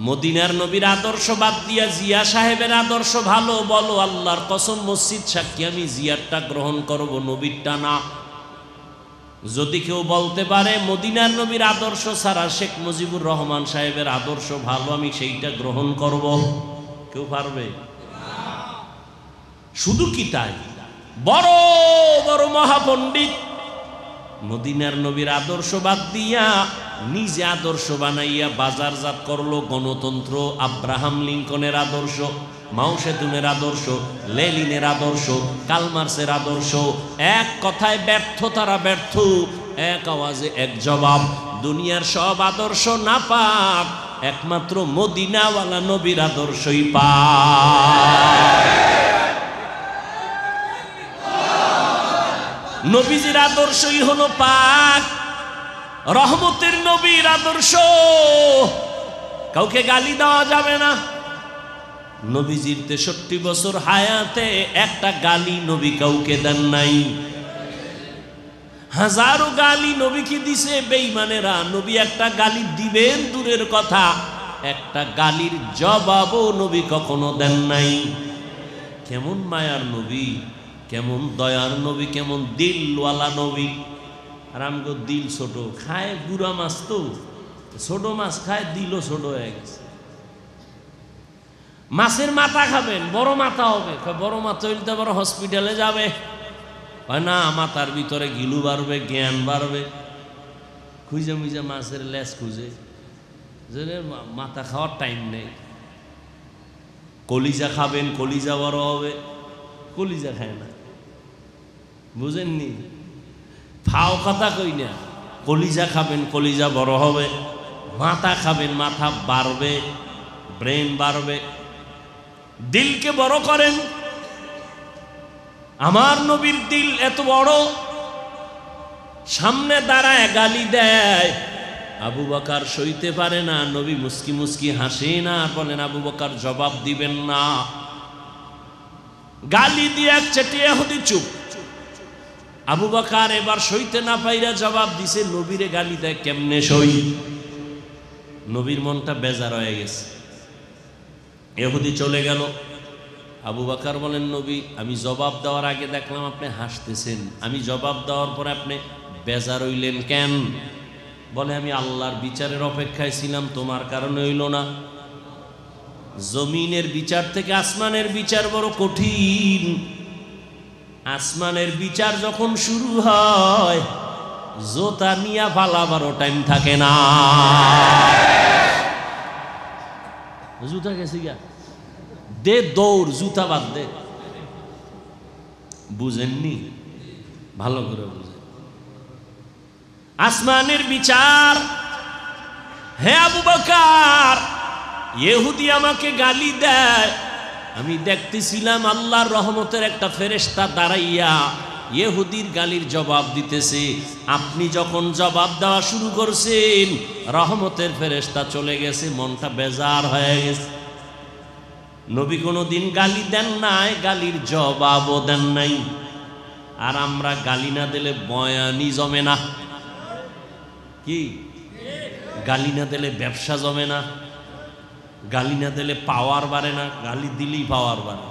মদিনার নবীর আদর্শ বাদ দিয়া জিয়া সাহেবের আদর্শ ভালো, বলো আল্লাহর কসম মসজিদ সাক্ষী আমি জিয়ারটা গ্রহণ করব, নবীরটা না। যদি কেউ বলতে পারে মদিনার নবীর আদর্শ ছাড়া শেখ মুজিবুর রহমান সাহেবের আদর্শ ভালো, আমি সেইটা গ্রহণ করব, কেউ পারবে? শুধু কি তাই, বড় বড় মহাপণ্ডিত মদিনার নবীর আদর্শ বাদ দিয়া নিজে আদর্শ বানাইয়া বাজারজাত করলো। গণতন্ত্র, আব্রাহাম লিঙ্কনের আদর্শ, মাও সেতুনের আদর্শ, লেনিনের আদর্শ, কালমার্সের আদর্শ। এক কথায় ব্যর্থ, তারা ব্যর্থ। এক আওয়াজে এক জবাব, দুনিয়ার সব আদর্শ না পাক, একমাত্র মদিনাওয়ালা নবীর আদর্শই পাক। নবীজির আদর্শই হলো পাক, রহমতের নবীর আদর্শ। কাউকে গালি দেওয়া যাবে না। নবীজির 63 বছর হায়াতে একটা গালি নবী কাউকে দেন নাই। হাজারো গালি নবীকে দিছে বেঈমানেরা, নবী একটা গালি দিবেন দূরের কথা, একটা গালির জবাবও নবী কখনো দেন নাই। কেমন মায়ার নবী, কেমন দয়ার নবী, কেমন দিলওয়ালা নবী। আর আমগো দিল ছোট, খায় গুড়া মাছ, তো ছোট মাছ খায়, দিলও ছোট হয়ে গেছে। মাছের মাথা খাবেন, বড় মাথা হবে। বড় মাথা হইলে তো বড় হসপিটালে যাবে। হয় না, মাথার ভিতরে গিলু বাড়বে, জ্ঞান বাড়বে। খুঁজে মুজে মাছের লেজ খুঁজে, যে মাথা খাওয়ার টাইম নেই। কলিজা খাবেন, কলিজা বড় হবে। কলিজা খায় না, বুঝেননি? ফাও কথা কই না, কলিজা খাবেন, কলিজা বড় হবে। মাথা খাবেন, মাথা বাড়বে, ব্রেন বাড়বে। দিলকে বড় করেন। আমার নবীর দিল এত বড়, সামনে দাঁড়ায় গালি দেয়, আবু বকর সইতে পারে না। নবী মুস্কি মুস্কি হাসেন আর বলেন, আবু বকর জবাব দিবেন না। গালি দিয়ে চেটে ইহুদি চুপ। আবু বকর এবার সইতে না পাইরা জবাব দিছে, নবীরে গালি দেয় কেমনে সই? নবীর মনটা বেজার হয়ে গেছে। ইহুদি চলে গেল। আবু বকর বলেন, নবী আমি জবাব দেওয়ার আগে দেখলাম আপনি হাসতেছেন, আমি জবাব দেওয়ার পরে আপনি বেজার হইলেন কেন? বলে, আমি আল্লাহর বিচারের অপেক্ষায় ছিলাম, তোমার কারণে হইল না। জমিনের বিচার থেকে আসমানের বিচার বড় কঠিন। আসমানের বিচার যখন শুরু হয়, জোতা নিয়া পালাবারও টাইম থাকে না। জুতা গেছে গা, দে দৌড়, জুতা বাদ দে। বুঝেননি? ভালো করে বুঝেন। আসমানের বিচার। হে আবু বকর, ইহুদি আমাকে গালি দেয়, আমি দেখতেছিলাম আল্লাহর রহমতের একটা ফেরেশতা দাঁড়াইয়া ইহুদির গালির জবাব দিতেছে। আপনি যখন জবাব দেওয়া শুরু করছেন, রহমতের ফেরেশতা চলে গেছে, মনটা বেজার হয়ে গেছে। নবী কোনোদিন গালি দেন নাই, গালির জবাবও দেন নাই। আর আমরা গালি না দিলে বয়ানি জমে না। কি গালি না দিলে ব্যবসা জমে না, গালি না দিলে পাওয়ার বাড়ে না। গালি দিলেই পাওয়ার বাড়ে।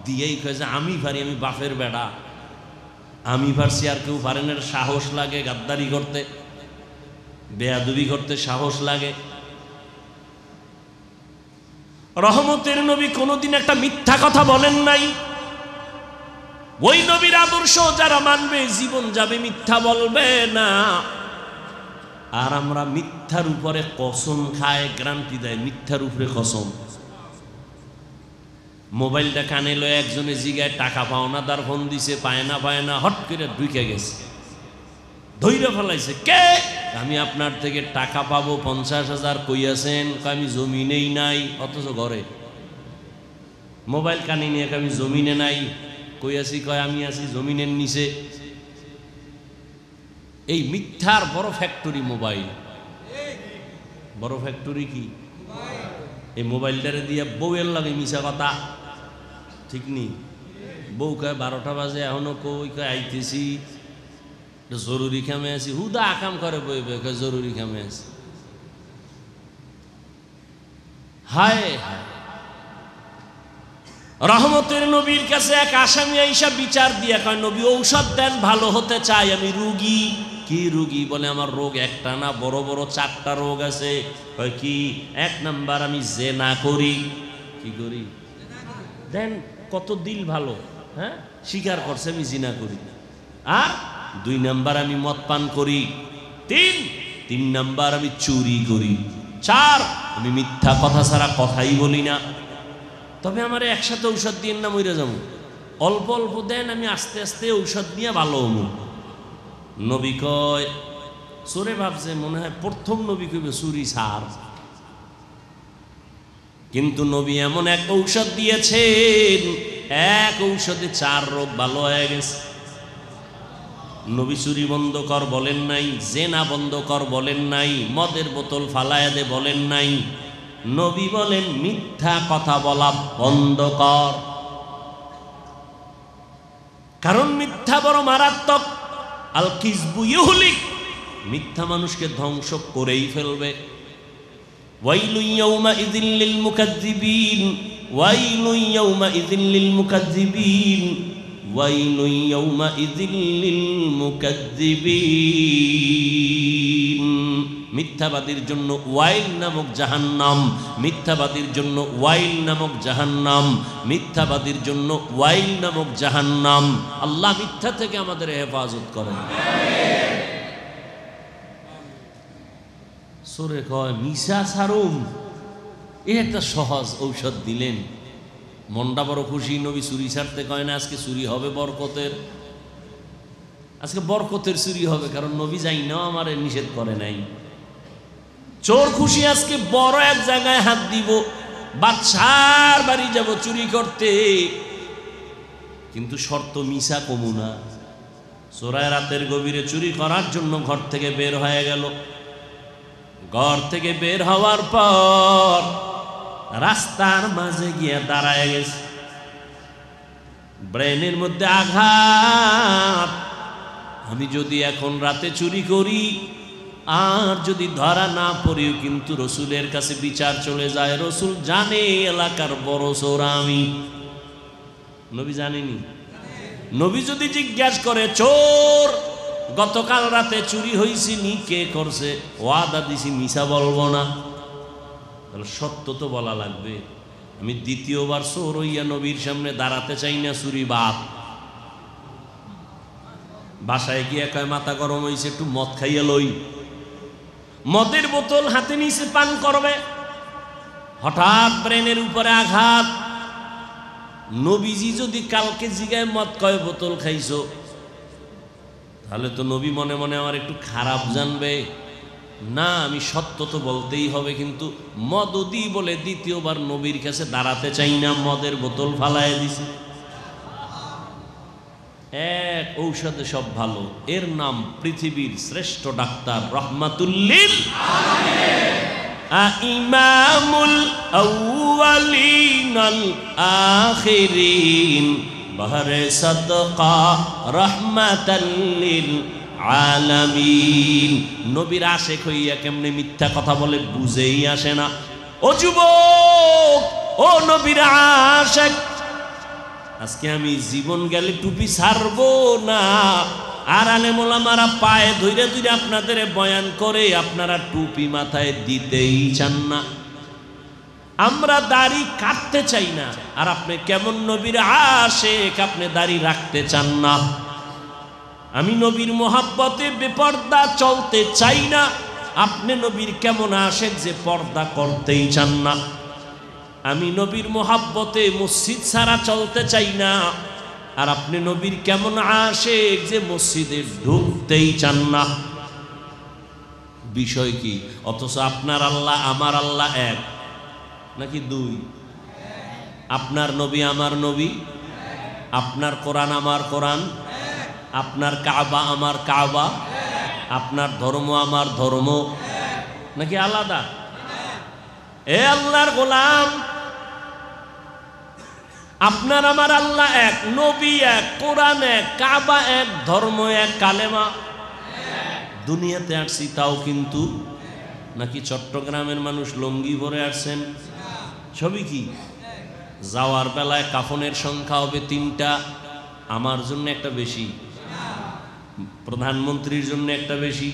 দিয়েই কয়ে যে আমি পারি, আমি বাপের বেড়া, আমি পারছি আর কেউ পারে না। সাহস লাগে গাদ্দারি করতে, বেয়াদবি করতে সাহস লাগে। রহমতের নবী কোনোদিন একটা মিথ্যা কথা বলেন নাই। ওই নবীর আদর্শ যারা মানবে, জীবন যাবে মিথ্যা বলবে না। আর আমরা মিথ্যার উপরে কসম খায়, গ্যারান্টি দেয় মিথ্যার উপরে কসম। মোবাইলটা কানে লয়ে একজনে জিগায় টাকা পাওনাদার ফোন দিছে, পায় না, হট করে ঢুকে গেছে, ধৈর্য ফেলাইছে। কে? আমি আপনার থেকে টাকা পাবো 50,000, কই আছেন? আমি জমিনেই নাই, অথচ ঘরে। মোবাইল কানে নিয়ে আমি জমিনে নাই, কই আছি? কয় আমি আছি জমিনের নিচে। এই মিথ্যার বড় ফ্যাক্টরি মোবাইল। বড় ফ্যাক্টরি কি? এই মোবাইলটারে দিয়ে বউয়ের লাগে মিশা কথা, ঠিক নি? বউ কয় 12টা বাজে এখনো কই, কয় আইতেছি, জরুরি কামে আছি। হুদা আকাম করে বইবে, কয় জরুরি কামে আছি। হায় হায়। রহমতের নবীর কাছে এক আসামি আইসা বিচার দিয়া কয়, নবী ঔষধ দেন, ভালো হতে চাই, আমি রুগী। কি রুগী? বলে, আমার রোগ একটা না, বড় বড় 4টা রোগ আছে। কয় কি? 1 নাম্বার আমি জেনা করি। কি করি? দেন কত দিল ভালো, হ্যাঁ, স্বীকার করছে আমি জিনা করি। আর 2 নাম্বার আমি মদ পান করি। 3 নাম্বার আমি চুরি করি। 4 আমি মিথ্যা কথা ছাড়া কথাই বলি না। তবে আমার একসাথে ঔষধ দিয়ে না মইরা যাবো, অল্প অল্প দেন, আমি আস্তে আস্তে ঔষধ নিয়ে ভালো হবো। নবী কয়, চোরে ভাবছে মনে হয় প্রথম নবী কইবে চুরি সার, কিন্তু নবী এমন এক ঔষধ দিয়েছেন, এক ঔষধে 4 রোগ ভালো হয়ে গেছে। নবী চুরি বন্ধ কর বলেন নাই, জেনা বন্ধ কর বলেন নাই, মদের বোতল ফালায়া দে বলেন নাই। নবী বলেন মিথ্যা কথা বলা বন্ধ কর, কারণ মিথ্যা বড় মারাত্মক। আল কিযবু ইউহলিক, মিথ্যা মানুষকে ধ্বংস করেই ফেলবে। ওয়াইলু ইয়াউমাইযিল লিল মুকাজ্জিবিন, ওয়াইলু ইয়াউমাইযিল লিল মুকাজ্জিবিন, ওয়াইলু ইয়াউমাইযিল লিল মুকাজ্জিবিন। মিথ্যাবাদীর জন্য ওয়াইল নামক জাহান্নাম, মিথ্যাবাদীর জন্য ওয়াইল নামক জাহান্নাম, মিথ্যাবাদীর জন্য ওয়াইল নামক জাহান্নাম। আল্লাহ মিথ্যা থেকে আমাদের হেফাজত করেন। সরে কয় মিশা সারুম, এ একটা সহজ ঔষধ দিলেন। মনটা বড় খুশি। নবী চুরি ছাড়তে কয় না আজকে চুরি হবে বরকতের, আজকে বরকতের চুরি হবে, কারণ নবী যাই না আমারে নিষেধ করে নাই। চোর খুশি আজকে বড় এক জায়গায় হাত দিব, বাদশার বাড়ি যাব চুরি করতে, কিন্তু শর্ত মিশা কমু না। চোরায় রাতের গভীরে চুরি করার জন্য ঘর থেকে বের হয়ে গেল। ঘর থেকে বের হওয়ার পর রাস্তার মাঝে গিয়ে দাঁড়ায় গেছে। ব্রেনের মধ্যে আঘাত, আমি যদি এখন রাতে চুরি করি আর যদি ধরা না পড়িও কিন্তু রসুলের কাছে বিচার চলে যায়। রসুল জানে এলাকার বড় চোর আমি। নবী জানেনি? নবী যদি জিজ্ঞাসা করে চোর গতকাল রাতে চুরি হয়েছি নি, কে করছে, ওয়াদা দিছি মিশা বলবো না, তাহলে সত্য তো বলা লাগবে। আমি দ্বিতীয়বার চোর হইয়া নবীর সামনে দাঁড়াতে চাই না, চুরি বাদ। বাসায় গিয়ে কয় মাথা গরম হয়েছে, একটু মদ খাইয়া লই। মদের বোতল হাতে নিচে পান করবে, হঠাৎ ব্রেনের উপরে আঘাত। নবীজি যদি কালকে জিগায় মদ কয় বোতল খাইছো, তাহলে তো নবী মনে মনে আমার একটু খারাপ জানবে না, আমি সত্য তো বলতেই হবে। কিন্তু মদদি বলে দ্বিতীয়বার নবীর কাছে দাঁড়াতে চাই না, মদের বোতল ফালায় দিছে। এক ঔষধে সব ভালো, এর নাম পৃথিবীর শ্রেষ্ঠ ডাক্তার রহমাতুল লিল আলামিন, ইমামুল আউয়ালিন আল আখিরিন, বাহরে সাদকা রহমাতাল লিল আলামিন। নবীর আশেক হইয়া কেমনে মিথ্যা কথা বলে বুঝেই আসে না। ও যুবক, ও নবীর আশেক, আজকে আমি জীবন গেলে টুপি ছাড়বো না। আর আলেম ওলামারা পায়ে ধইরে ধইরে আপনাদের বয়ান করে, আপনারা টুপি মাথায় দিতেই চান না। আমরা দাড়ি কাটতে চাই না, আর আপনি কেমন নবীর আশেক, আপনি দাড়ি রাখতে চান না। আমি নবীর মোহাব্বতে বেপর্দা চলতে চাই না, আপনি নবীর কেমন আশেক যে পর্দা করতেই চান না। আমি নবীর মোহাব্বতে মসজিদ ছাড়া চলতে চাই না, আর আপনি নবীর কেমন আশেক যে মসজিদে ঢুকতেই চান না। বিষয় কি? অথচ আপনার আল্লাহ আমার আল্লাহ এক নাকি দুই? আপনার নবী আমার নবী, আপনার কোরআন আমার কোরআন, আপনার কাবা আমার কাবা, আপনার ধর্ম আমার ধর্ম, নাকি আলাদা? এ আল্লাহর গোলাম, আপনার আমার আল্লাহ এক, নবী এক, কোরআন এক, কাবা এক, ধর্ম এক, কালেমা। দুনিয়াতে আসছি তাও কিন্তু, নাকি চট্টগ্রামের মানুষ লঙ্গি ভরে আসছেন? সবই কি? যাওয়ার বেলায় কাফনের সংখ্যা হবে 3টা, আমার জন্য একটা বেশি, প্রধানমন্ত্রীর জন্য একটা বেশি,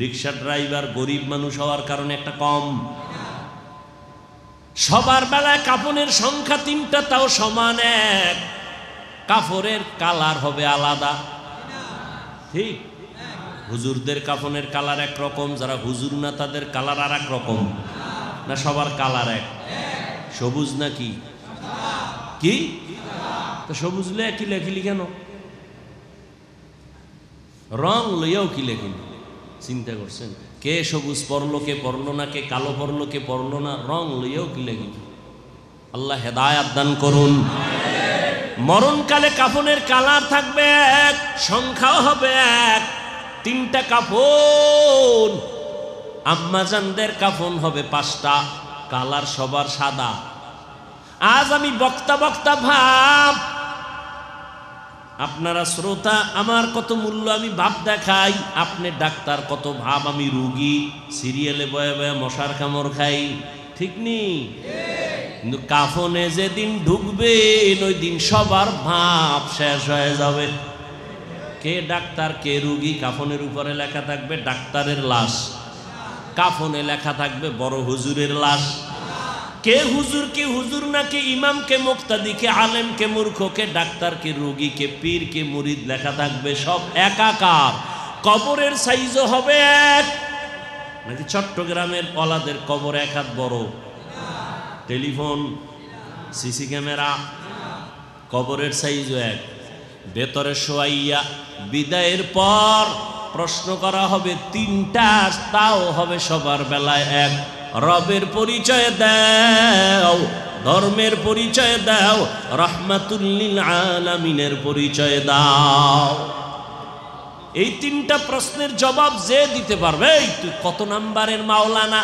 রিক্সা ড্রাইভার গরিব মানুষ হওয়ার কারণে একটা কম। সবার বেলায় কাফনের সংখ্যা 3টা, তাও সমান এক। কাফনের কালার হবে আলাদা, ঠিক? হুজুরদের কাফনের কালার একরকম, যারা হুজুর না তাদের কালার আর এক রকম, না সবার কালার এক? সবুজ নাকি কি? তো সবুজ লইয়া কি লেখিলি কেন? রং লইয়াও কি লেখিলি? চিন্তা করছেন? কে সবুজ পড়লো, কে পড়লো না, কে কালো পড়লো, কে পড়লো না, রং লইয়াও কি লেখিলি? আল্লাহ হেদায়াত দান করুন। মরণকালে কাফনের কালার থাকবে এক, সংখ্যাও হবে এক। 3টা কাফন। আম্মাজানদের কাফন হবে 5টা, কালার সবার সাদা। আজ আমি বক্তা বক্তা ভাব, আপনারা শ্রোতা, আমার কত মূল্য আমি ভাব দেখাই, আপনি ডাক্তার কত ভাব আমি রুগী, সিরিয়ালে বয়ে বয়ে মশার কামড় খাই, ঠিক নি? কিন্তু কাফনে যেদিন ঢুকবেন ওই দিন সবার ভাব শেষ হয়ে যাবে। কে ডাক্তার কে রুগী, কাফনের উপরে লেখা থাকবে ডাক্তারের লাশ, কাফনে লেখা থাকবে বড় হুজুরের লাশ। কে হুজুর, কে হুজুর না, কে ইমাম, কে মুক্তাদি, কে আলেম, কে মূর্খ, কে ডাক্তার, কে রোগী, কে পীর, কে মুরিদ লেখা থাকবে সব একাকার। কবরের সাইজও হবে এক। নাকি চট্টগ্রামের পলাদের কবর এক হাত বড়? টেলিফোন, সিসি ক্যামেরা, কবরের সাইজও এক। ভেতরে শোয়াইয়া বিদায়ের পর প্রশ্ন করা হবে তিনটা, তাও হবে সবার বেলায় এক। রবের পরিচয় দাও, ধর্মের পরিচয় দাও, রাহমাতুল লিল আলামিনের পরিচয় দাও। এই তিনটা প্রশ্নের জবাব যে দিতে পারবে, এই তুই কত নাম্বারের মাওলানা,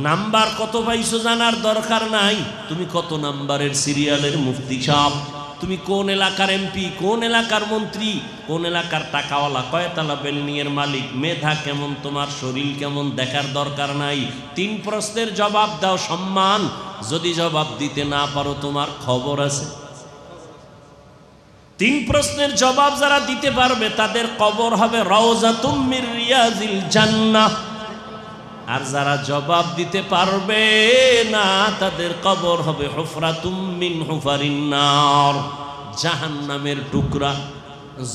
নাম্বার কত পাইছো জানার দরকার নাই। তুমি কত নাম্বারের সিরিয়ালের মুফতি সাহেব, তুমি কোন এলাকার এমপি, কোন এলাকার মন্ত্রী, কোন এলাকার টাকাওয়ালা, কয়তলা বিল্ডিংয়ের মালিক, মেধা কেমন, তোমার শরীর কেমন দেখার দরকার নাই। তিন প্রশ্নের জবাব দাও, সম্মান। যদি জবাব দিতে না পারো তোমার খবর আছে। তিন প্রশ্নের জবাব যারা দিতে পারবে তাদের কবর হবে রাউযাতুম মির রিয়াজিল জান্নাহ। আর যারা জবাব দিতে পারবে না তাদের কবর হবে হুফরাতুম মিন হুফারিন নার, জাহান্নামের টুকরা।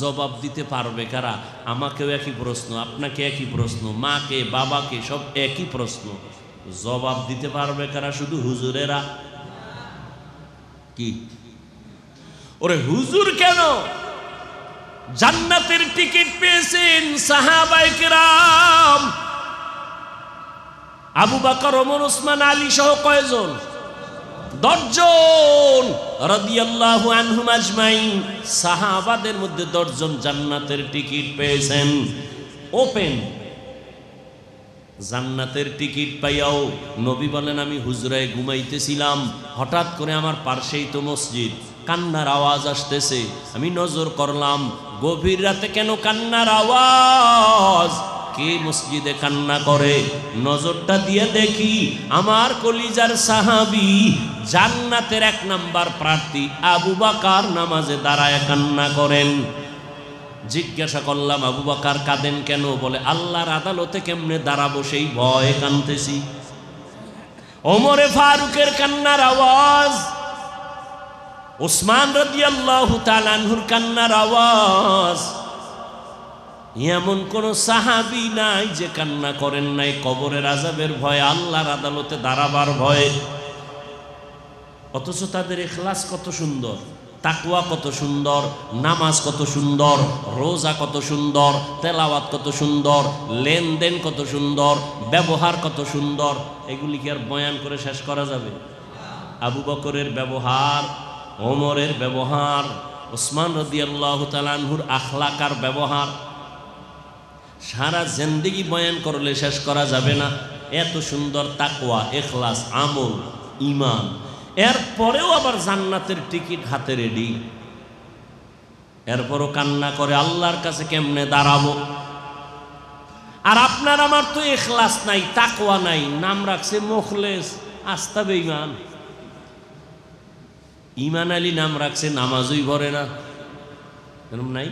জবাব দিতে পারবে কারা? আমাকেও একই প্রশ্ন, আপনাকে একই প্রশ্ন, মাকে বাবাকে সব একই প্রশ্ন। জবাব দিতে পারবে কারা? শুধু হুজুরেরা? কি ওরে হুজুর কেন? জান্নাতের টিকিট পেয়েছেন সাহাবায়ে কেরাম, আবু বকর, ওমর, ওসমান, আলী সহ কয়জন? 10 জন রাদিয়াল্লাহু আনহুম আজমাইন। সাহাবাদের মধ্যে 10 জন জান্নাতের টিকিট পেয়েছেন। ওপেন জান্নাতের টিকিট পাইয়াও নবী বলেন, আমি হুজরায় ঘুমাইতেছিলাম, হঠাৎ করে আমার পাশেই তো মসজিদ, কান্নার আওয়াজ আসতেছে। আমি নজর করলাম, গভীর রাতে কেন কান্নার আওয়াজ, কে মসজিদে কান্না করে? নজরটা দিয়ে দেখি আমার কলিজার সাহাবী, জান্নাতের 1 নাম্বার প্রার্থী আবু বকর নামাজে দাঁড়ায় কান্না করেন। জিজ্ঞাসা করলাম, আবু বকর কাঁদেন কেন? বলে, আল্লাহর আদালতে কেমনে দাঁড়াবো সেই ভয়ে কাঁদতেছি। ওমরে ফারুকের কান্নার আওয়াজ, ওসমান রাদিয়াল্লাহু তাআলা আনহুর কান্নার আওয়াজ। এমন কোন সাহাবী নাই যে কান্না করেন নাই কবরের আযাবের ভয়ে, আল্লাহর আদালতে দাঁড়াবার ভয়ে। অথচ তাদের ইখলাস কত সুন্দর, তাকওয়া কত সুন্দর, নামাজ কত সুন্দর, রোজা কত সুন্দর, তেলাওয়াত কত সুন্দর, লেনদেন কত সুন্দর, ব্যবহার কত সুন্দর। এগুলি কি আর বয়ান করে শেষ করা যাবে? আবু বকরের ব্যবহার, ওমরের ব্যবহার, ওসমান রাদিয়াল্লাহু তাআলা আনহুর আখলাক আর ব্যবহার, সারা জিন্দেগি বয়ান করলে শেষ করা যাবে না। এত সুন্দর তাকওয়া, ইখলাস, আমল, ঈমান। এরপরেও আবার জান্নাতের টিকিট হাতে রেডি, এরপরও কান্না করে আল্লাহর কাছে কেমনে দাঁড়াবো। আর আপনার আমার তো ইখলাস নাই, তাকওয়া নাই, নাম রাখছে মুখলেস, আস্থা বেঈমান। ঈমান আলী নাম রাখছে, নামাজই পড়ে না, এরকম নাই?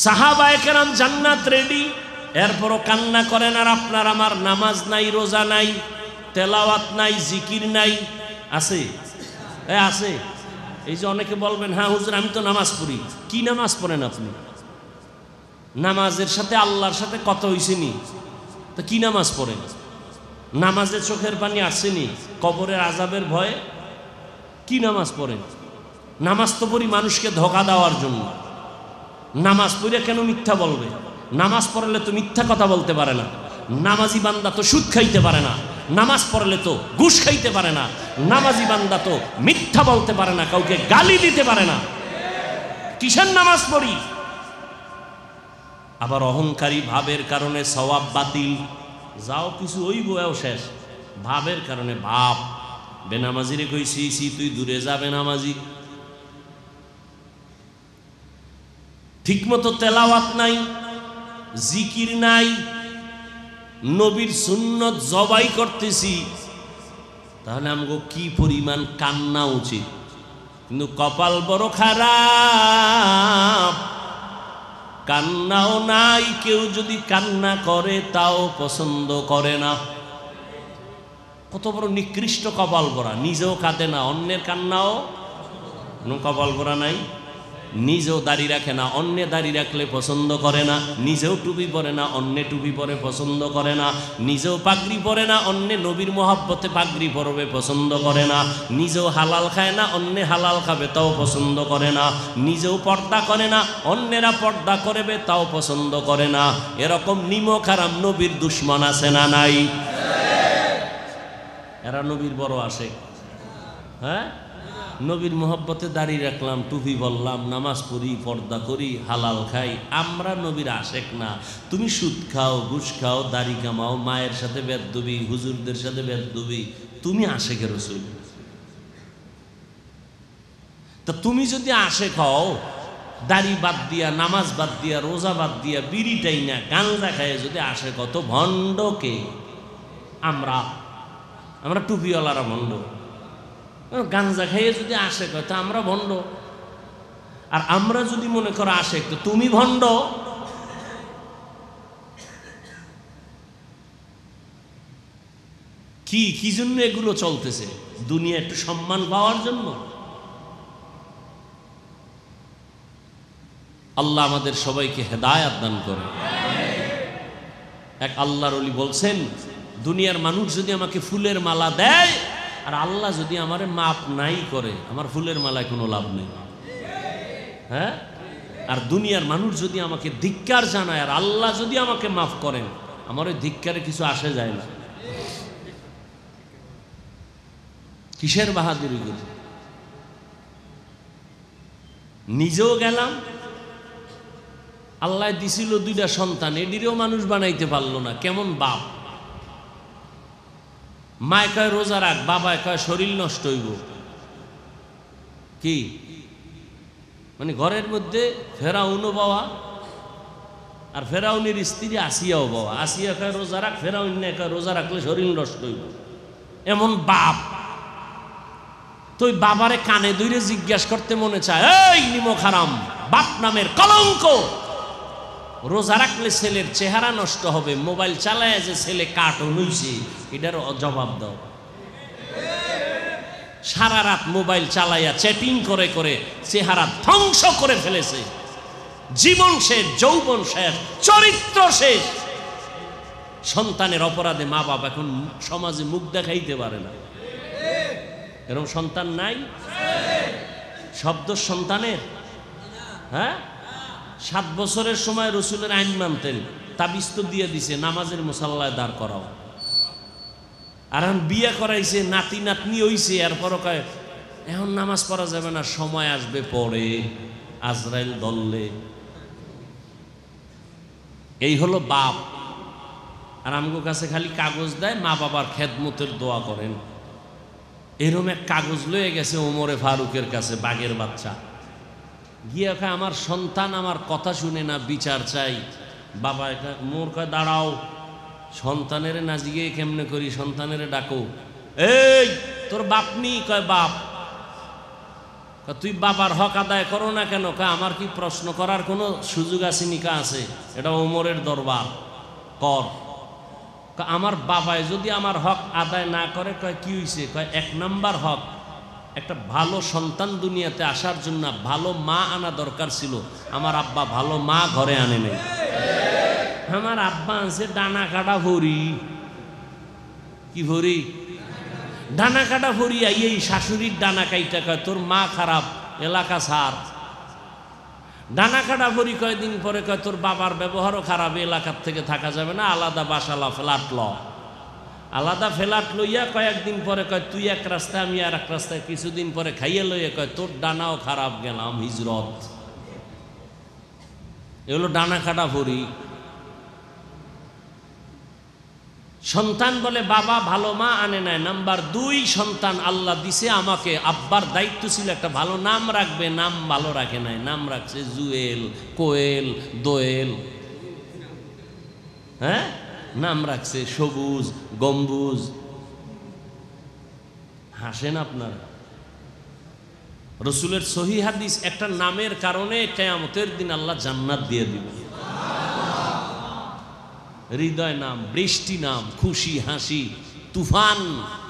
সাহাবায়ে কেরাম জান্নাত রেডি, এরপরও কান্না করেন। আর আপনার আমার নামাজ নাই, রোজা নাই, তেলাওয়াত নাই, জিকির নাই। আছে? আছে। এই যে অনেকে বলবেন, হ্যাঁ হুজুর আমি তো নামাজ পড়ি। কি নামাজ পড়েন আপনি? নামাজের সাথে আল্লাহর সাথে কথা হইছেনি তো কি নামাজ পড়েন? নামাজে চোখের পানি আসেনি কবরের আযাবের ভয়ে? কি নামাজ পড়েন? নামাজ তো পড়ি মানুষকে ধোঁকা দেওয়ার জন্য। নামাজ পড়ে কেন মিথ্যা বলবে? নামাজ পড়লে তো মিথ্যা কথা বলতে পারে না। নামাজি বান্দা তো সুদ খাইতে পারে না, নামাজ পড়লে তো ঘুষ খাইতে পারে না। নামাজি বান্দা তো মিথ্যা বলতে পারে না, কাউকে গালি দিতে পারে না। কিসের নামাজ পড়ি? আবার অহংকারী ভাবের কারণে সওয়াব বাতিল, যাও কিছু হইব এও শেষ। ভাবের কারণে ভাব, বেনামাজিরে কইছি তুই দূরে যা বেনামাজি। ঠিকমতো তেলাওয়াত নাই, জিকির নাই, নবীর সুন্নত জবাই করতেছি, তাহলে আমগো কি পরিমাণ কান্না উচিত। কিন্তু কপাল বড় খারাপ, কান্নাও নাই, কেউ যদি কান্না করে তাও পছন্দ করে না। কত বড় নিকৃষ্ট কপাল ভরা, নিজেও কাঁদে না, অন্যের কান্নাও কপাল ভরা নাই। নিজেও দাড়ি রাখে না, অন্যে দাড়ি রাখলে পছন্দ করে না। নিজেও টুপি পরে না, অন্যে টুপি পরে পছন্দ করে না। নিজেও পাগড়ি পরে না, অন্যে নবীর মহব্বতে পাগড়ি পরবে পছন্দ করে না। নিজেও হালাল খায় না, অন্যে হালাল খাবে তাও পছন্দ করে না। নিজেও পর্দা করে না, অন্যেরা পর্দা করবে তাও পছন্দ করে না। এরকম নিমক হারাম নবীর দুশ্মন আছে না নাই? এরা নবীর বড় আশেক। হ্যাঁ, নবীর মোহব্বতে দাঁড়িয়ে রাখলাম, টুপি বললাম, নামাজ পড়ি, পর্দা করি, হালাল খাই, আমরা নবীর আশেক না। তুমি সুদ খাও, ঘুষ খাও, দাড়ি কামাও, মায়ের সাথে বেদবি, হুজুরদের সাথে বেদবি, তুমি আশেকের রাসূল। তা তুমি যদি আশেক হও, দাড়ি বাদ দিয়া, নামাজ বাদ দিয়া, রোজা বাদ দিয়া, বিড়িটাই না, গাঁজা খায় যদি আশেক হতো, ভণ্ডকে আমরা টুপিওয়ালারা ভণ্ড। গাঞ্জা খাইয়ে যদি আশেক হয় তো আমরা ভণ্ড। আর আমরা যদি মনে করো আশেক, তো তুমি ভণ্ড। কি জন্য এগুলো চলতেছে? দুনিয়া একটু সম্মান পাওয়ার জন্য। আল্লাহ আমাদের সবাইকে হেদায়েত দান করে। এক আল্লাহর ওলি বলছেন, দুনিয়ার মানুষ যদি আমাকে ফুলের মালা দেয় আর আল্লাহ যদি আমারে মাপ নাই করে, আমার ফুলের মালায় কোনো লাভ নেই। হ্যাঁ, আর দুনিয়ার মানুষ যদি আমাকে ধিক্কার জানায় আর আল্লাহ যদি আমাকে মাফ করেন, আমার ওই ধিক্কারে কিছু আসে যায় না। কিসের বাহাদুরি গুলো? নিজেও গেলাম, আল্লাহ দিছিল দুইটা সন্তান, এটিরও মানুষ বানাইতে পারলো না। কেমন বাপ! মায় কয় রোজা রাখ, বাবায় কয় শরীর নষ্ট হইব। কি মানে ঘরের মধ্যে ফেরাউনও বাবা আর ফেরাউনের স্ত্রী আসিয়াও বাবা। আসিয়া কয় রোজা রাখ, ফেরাউন না কয় রোজা রাখলে শরীর নষ্ট হইব। এমন বাপ! তো ওই বাবারে কানে ধরে জিজ্ঞাসা করতে মনে চায়, এই নিমক হারাম বাপ নামের কলঙ্ক, রোজা রাখলে ছেলের চেহারা নষ্ট হবে, মোবাইল চালায় যে ছেলে কার্টুন হইছে, এটার জবাব দাও। সারা রাত মোবাইল চালাইয়া চ্যাটিং করে করে চেহারা ধ্বংস করে ফেলেছে। জীবন শেষ, যৌবন শেষ, চরিত্র শেষ। সন্তানের অপরাধে মা বাবা এখন সমাজে মুখ দেখাইতে পারে না। এরকম সন্তান নাই? শব্দ সন্তানের। হ্যাঁ, 7 বছরের সময় রসুলের আইন মানতেন, তাবিজ তো দিয়ে দিছে নামাজের মুসাল্লায় দাঁড় করাও। আর এখন বিয়ে করাইছে, নাতি নাতনি হইছে, এরপরও কয় এখন নামাজ পড়া যাবে না, সময় আসবে পরে, আজরাইল দললে। এই হলো বাপ। আর আমগো কাছে খালি কাগজ দেয়, মা বাবার খেদমতের দোয়া করেন। এরকম এক কাগজ লয়ে গেছে ওমরে ফারুকের কাছে, বাঘের বাচ্চা গিয়ে কয় আমার সন্তান আমার কথা শুনে না, বিচার চাই। বাবা মোর কয় দাঁড়াও, সন্তানের না জিগে কেমনে করি, সন্তানের ডাকো। এই তোর বাপ নি? কয় বাপ। তুই বাবার হক আদায় করো না কেন? কয় আমার কি প্রশ্ন করার কোনো সুযোগ আছে নিকা আছে? এটা ওমরের দরবার, কর। আমার বাবায় যদি আমার হক আদায় না করে, কয় কি হইছে? কয় 1 নাম্বার হক, একটা ভালো সন্তান দুনিয়াতে আসার জন্য ভালো মা আনা দরকার ছিল, আমার আব্বা ভালো মা ঘরে আনে নাই। আমার আব্বা আনছে ডানা কাটা ভরি। কি ভরি? ডানা কাটা ভরি। এই শাশুড়ির ডানা কাইটা কয় তোর মা খারাপ, এলাকা ছাড়। ডানা কাটা ভরি কয়দিন পরে কয় তোর বাবার ব্যবহারও খারাপ, এলাকার থেকে থাকা যাবে না, আলাদা বাসালা ফ্ল্যাট ল। আলাদা ফ্ল্যাট লইয়া কয়েকদিন পরে কয় তুই এক রাস্তায় আমি আর এক রাস্তায়। কিছুদিন পরে খাইয়ে লইয়া কয় তোর ডানাও খারাপ, গেলাম হিজরত। এগুলো ডানা কাটা ভরি। সন্তান বলে বাবা ভালো মা আনে নাই। নাম্বার 2, সন্তান আল্লাহ দিছে আমাকে, আব্বার দায়িত্ব ছিল একটা ভালো নাম রাখবে, নাম ভালো রাখে নাই, নাম রাখছে জুয়েল, কোয়েল, দোয়েল। হ্যাঁ, নাম রাখছে সবুজ, গম্বুজ। হাসেন আপনারা? রসুলের সহি হাদিস, একটা নামের কারণে কিয়ামতের দিন আল্লাহ জান্নাত দিয়ে দিবে। হৃদয় নাম, বৃষ্টি নাম, খুশি হাসি, তুফান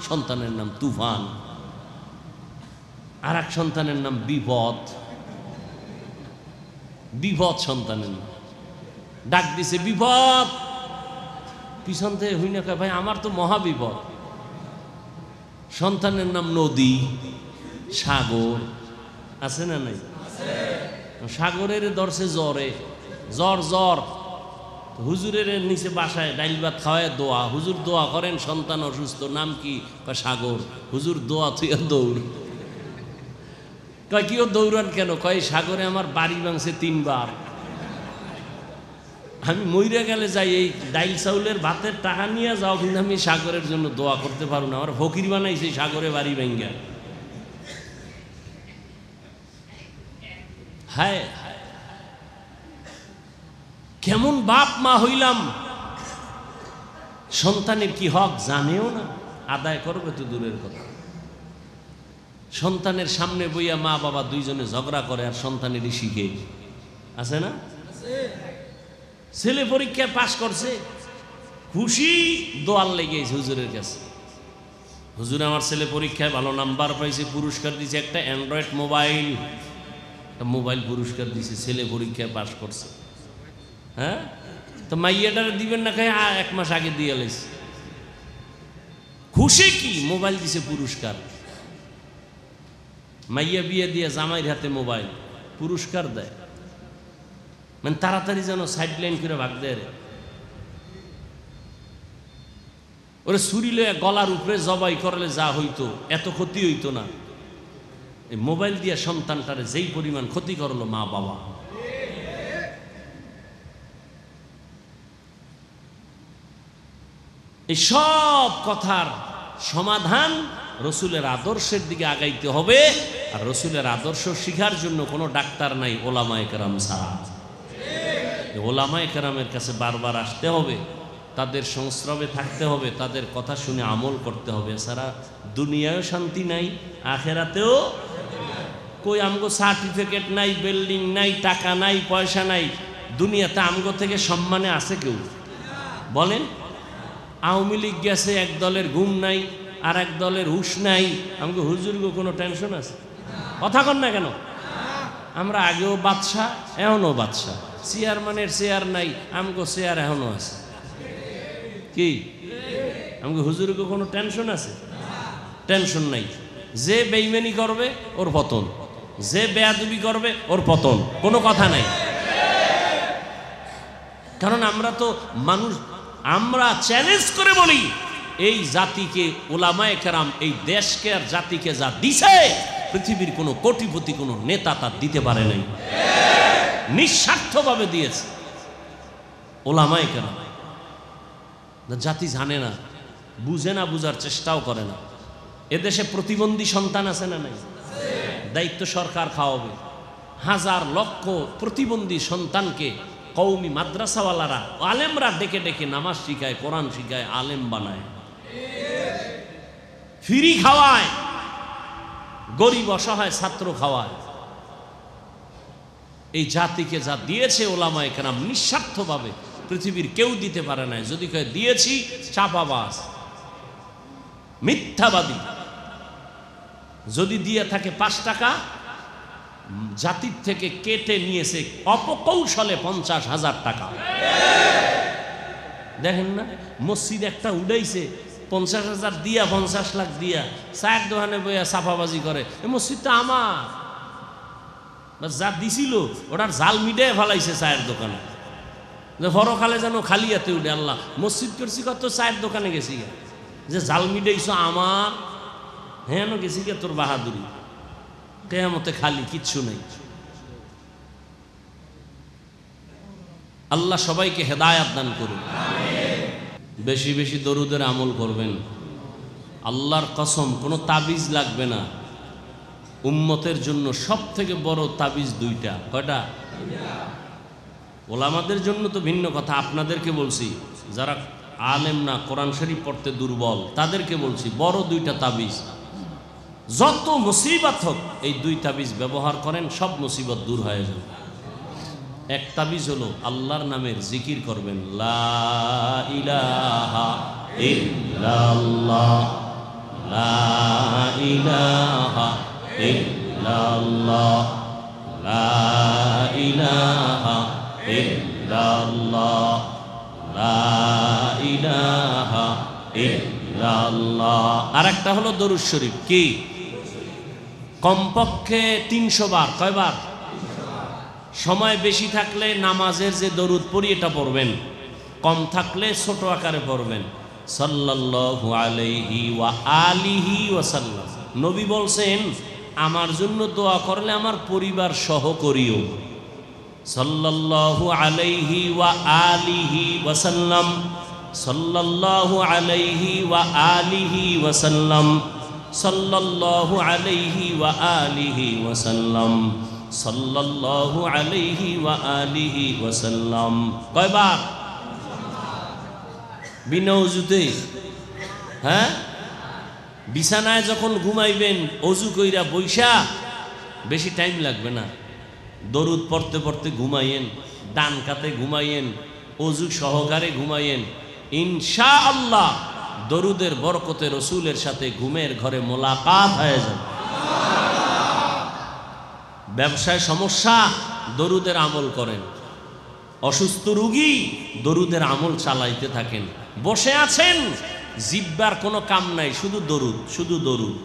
সন্তানের নাম তুফান, আর এক সন্তানের নাম বিপদ। বিপদ সন্তানের নাম, ডাক দিছে বিপদ, পিছন থেকে হই না কয় ভাই আমার তো মহাবিপদ। সন্তানের নাম নদী, সাগর, আছে না নাই? সাগরের দর্শে জ্বরে, জ্বর জ্বর, হুজুরের নিচে বাসায় ডাইল ভাত খাওয়ায় দোয়া, হুজুর দোয়া করেন সন্তান অসুস্থ, নাম কি? কয় সাগর। হুজুর দোয়া তুই দৌড়। কয় কিও দৌড়ান কেন? কয় সাগরে আমার বাড়ি ভাঙছে 3 বার, আমি মইরা গেলে যাই এই ডাইল চাউলের ভাতের টাকা নিয়ে যাও, কিন্তু আমি সাগরের জন্য দোয়া করতে পারবো না, আমার ফকির বানাইছে সাগরে বাড়ি ভাঙ্গা। হায় কেমন বাপ মা হইলাম, সন্তানের কি হক জানেও না, আদায় করবে তো দূরের কথা। সন্তানের সামনে বইয়া মা বাবা দুইজনে ঝগড়া করে আর সন্তানেরই শিখে, আছে না? ছেলে পরীক্ষায় পাশ করছে, খুশি, দোয়াল লেগেছে হুজুরের কাছে, হুজুর আমার ছেলে পরীক্ষায় ভালো নাম্বার পাইছে, পুরস্কার দিছে একটা অ্যান্ড্রয়েড মোবাইল, মোবাইল পুরস্কার দিছে, ছেলে পরীক্ষায় পাশ করছে। হ্যাঁ, তো মাইয়াটার দিবেন না, খায় 1 মাস আগে দিয়ে লাইছে। খুশি কি? মোবাইল দিছে পুরস্কার। মাইয়া বিয়ে দিয়ে জামাইয়ের হাতে মোবাইল, পুরস্কার দেয়, মানে তাড়াতাড়ি যেন সাইড লাইন করে ভাগ দেয়। ওরে ছুরি লয়ে গলার উপরে জবাই করলে যা হইতো এত ক্ষতি হইতো না, এই মোবাইল দিয়ে সন্তানটারে যেই পরিমাণ ক্ষতি করলো মা বাবা। এই সব কথার সমাধান রসুলের আদর্শের দিকে আগাইতে হবে। আর রসুলের আদর্শ শিখার জন্য কোনো ডাক্তার নাই, ওলামায়ে কেরাম ছাড়া। ওলামায়ে কেরামের কাছে বারবার আসতে হবে, তাদের সংস্রবে থাকতে হবে, তাদের কথা শুনে আমল করতে হবে। এছাড়া দুনিয়ায়ও শান্তি নাই, আখেরাতেও। কই আমগো সার্টিফিকেট নাই, বিল্ডিং নাই, টাকা নাই, পয়সা নাই, দুনিয়াতে আমগো থেকে সম্মানে আছে কেউ? বলেন। আওয়ামী লীগ গেছে, এক দলের ঘুম নাই, আর এক দলের হুশ নাই, আমাকে হুজুরগো কোনো টেনশন আছে? কথা কন না কেন? আমরা আগেও বাদশা, এখনও বাদশা। চেয়ারম্যানের চেয়ার নাই, আমগো চেয়ার এখনো আছে। কি আমাকে হুজুরগো কোনো টেনশন আছে? টেনশন নাই। যে বেইমানি করবে ওর পতন, যে বেয়াদবি করবে ওর পতন, কোনো কথা নাই। কারণ আমরা তো মানুষ, আমরা চ্যালেঞ্জ করে বলি এই জাতিকে ওলামায়ে কেরাম, এই দেশকে আর জাতিকে যা দিছে পৃথিবীর কোনো কোটিপতি কোনো নেতা তার দিতে পারে নাই, নিঃস্বার্থভাবে দিয়েছে ওলামায়ে কেরাম। জাতি জানে না, বুঝে না, বুঝার চেষ্টাও করে না। এদেশে প্রতিবন্ধী সন্তান আছে না নাই? দায়িত্ব সরকার খাওয়াবে। 1000 লক্ষ প্রতিবন্ধী সন্তানকে কওমি মাদ্রাসাওয়ালারা, আলেমরা ডেকে ডেকে নামাজ শিখায়, কোরআন শিখায়, আলেম বানায়, ফ্রি খাওয়ায়, গরিব অসহায় ছাত্র খাওয়ায়। এই জাতিকে যা দিয়েছে ওলামায়ে কেরাম নিঃস্বার্থভাবে, পৃথিবীর কেউ দিতে পারে না। যদি কয় দিয়েছি, চাপাবাজ, মিথ্যাবাদী। যদি দিয়ে থাকে 5 টাকা, জাতির থেকে কেটে নিয়েছে অপকৌশলে 50,000 টাকা। দেখেন না, মসজিদ একটা উড়াইছে 50,000 দিয়া, 50 লাখ দিয়া, চায়ের দোকানে বইয়া সাফাবাজি করে। এই মসজিদটা আমার, যা দিছিল ওটার জাল মিডিয়ায় ফেলাইছে চায়ের দোকানে, যে পরকালে যেন খালি হাতে উঠে। আল্লাহ, মসজিদ করছি কত, চায়ের দোকানে গেছি গা, যে জাল মিডিয়াইছ আমার, হ্যাঁ গেছি গে তোর বাহাদুরি, কিয়ামতে খালি, কিচ্ছু নেই। আল্লাহ সবাইকে হেদায়াত দান করুন। বেশি বেশি দরুদের আমল করবেন। আল্লাহর কসম, কোনো তাবিজ লাগবে না। উম্মতের জন্য সব থেকে বড় তাবিজ 2টা। কয়টা? ওলামাদের জন্য তো ভিন্ন কথা, আপনাদেরকে বলছি, যারা আলেম না, কোরআন শরীফ পড়তে দুর্বল, তাদেরকে বলছি, বড় 2টা তাবিজ। যত মুসিবত হোক এই 2 তাবিজ ব্যবহার করেন, সব মুসিবত দূর হয়ে যাবে। এক তাবিজ হলো আল্লাহর নামের জিকির করবেন, লা ইলাহা ইল্লাল্লাহ, লা ইলাহা ইল্লাল্লাহ, লা ইলাহা ইল্লাল্লাহ, লা ইলাহা ইল্লাল্লাহ। আর একটা হলো দরুদ শরীফ, কি কমপক্ষে 300 বার। কয়বার? সময় বেশি থাকলে নামাজের যে দরুদ পড়ি এটা পড়বেন, কম থাকলে ছোট আকারে পড়বেন, সাল্লাল্লাহু আলাইহি ওয়া আলিহি ওয়াসাল্লাম। নবী বলছেন আমার জন্য দোয়া করলে আমার পরিবার সহ করিও, সাল্লাল্লাহু আলাইহি ওয়া আলিহি ওয়াসাল্লাম, সাল্লাল্লাহু আলাইহি ওয়া আলিহি ওয়াসাল্লাম, সাল্লাল্লাহু আলাইহি ওয়া আলিহি ওয়াসাল্লাম, সাল্লাল্লাহু আলাইহি ওয়া আলিহি ওয়াসাল্লাম। কয়বার? বিনা ওযুতে? হ্যাঁ, বিছানায় যখন ঘুমাইবেন ওযু কইরা বইসা, বেশি টাইম লাগবে না, দরুদ পড়তে পড়তে ঘুমাইয়েন, ডান কাতে ঘুমাইয়েন, ওযু সহকারে ঘুমাইয়েন, ইনশাআল্লাহ দরুদের বরকতে রসুলের সাথে ঘুমের ঘরে মোলাকাত হয়ে যাবে। ব্যবসায় সমস্যা, দরুদের আমল করেন। অসুস্থ রোগী, দরুদের আমল চালাইতে থাকেন। বসে আছেন, জিব্বার কোনো কাম নাই, শুধু দরুদ, শুধু দরুদ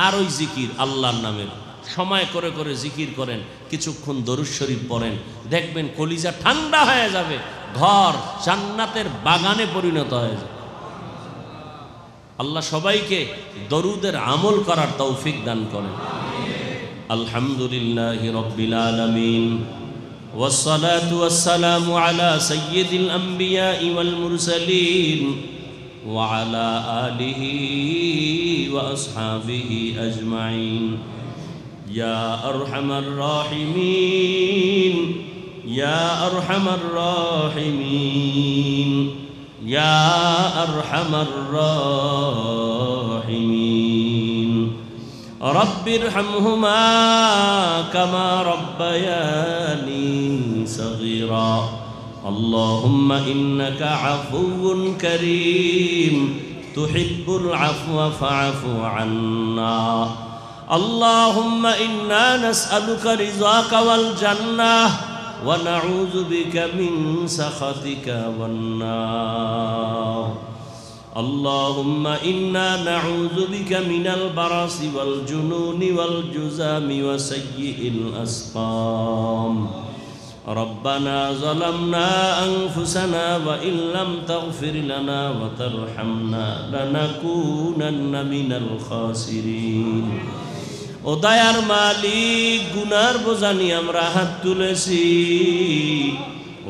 আর ওই জিকির, আল্লাহর নামের সময় করে করে জিকির করেন, কিছুক্ষণ দরুদ শরীফ পড়েন, দেখবেন কলিজা ঠান্ডা হয়ে যাবে, ঘর জান্নাতের বাগানে পরিণত হয়ে যাবে। আল্লাহ সবাইকে দরুদের আমল করার তৌফিক দান করেন। আলহামদুলিল্লাহি রাব্বিল আলামিন, والصلاة والسلام على سيد الأنبياء والمرسلين وعلى آله وأصحابه أجمعين يا أرحم الراحمين يا أرحم الراحمين يا أرحم الراحمين رب ارحمهما كما ربياني صغيرا اللهم إنك عفو كريم تحب العفو فاعف عنا اللهم إنا نسألك رضاك والجنة ونعوذ بك من سخطك والنار اللهم إنا نعوذ بك من البرص والجنون والجذام وسيء الأسقام ربنا ظلمنا أنفسنا وإن لم تغفر لنا وترحمنا لنكونن من الخاسرين ও দয়ার মালিক, গুনার বোঝা নিয়ে আমরা হাত তুলেছি।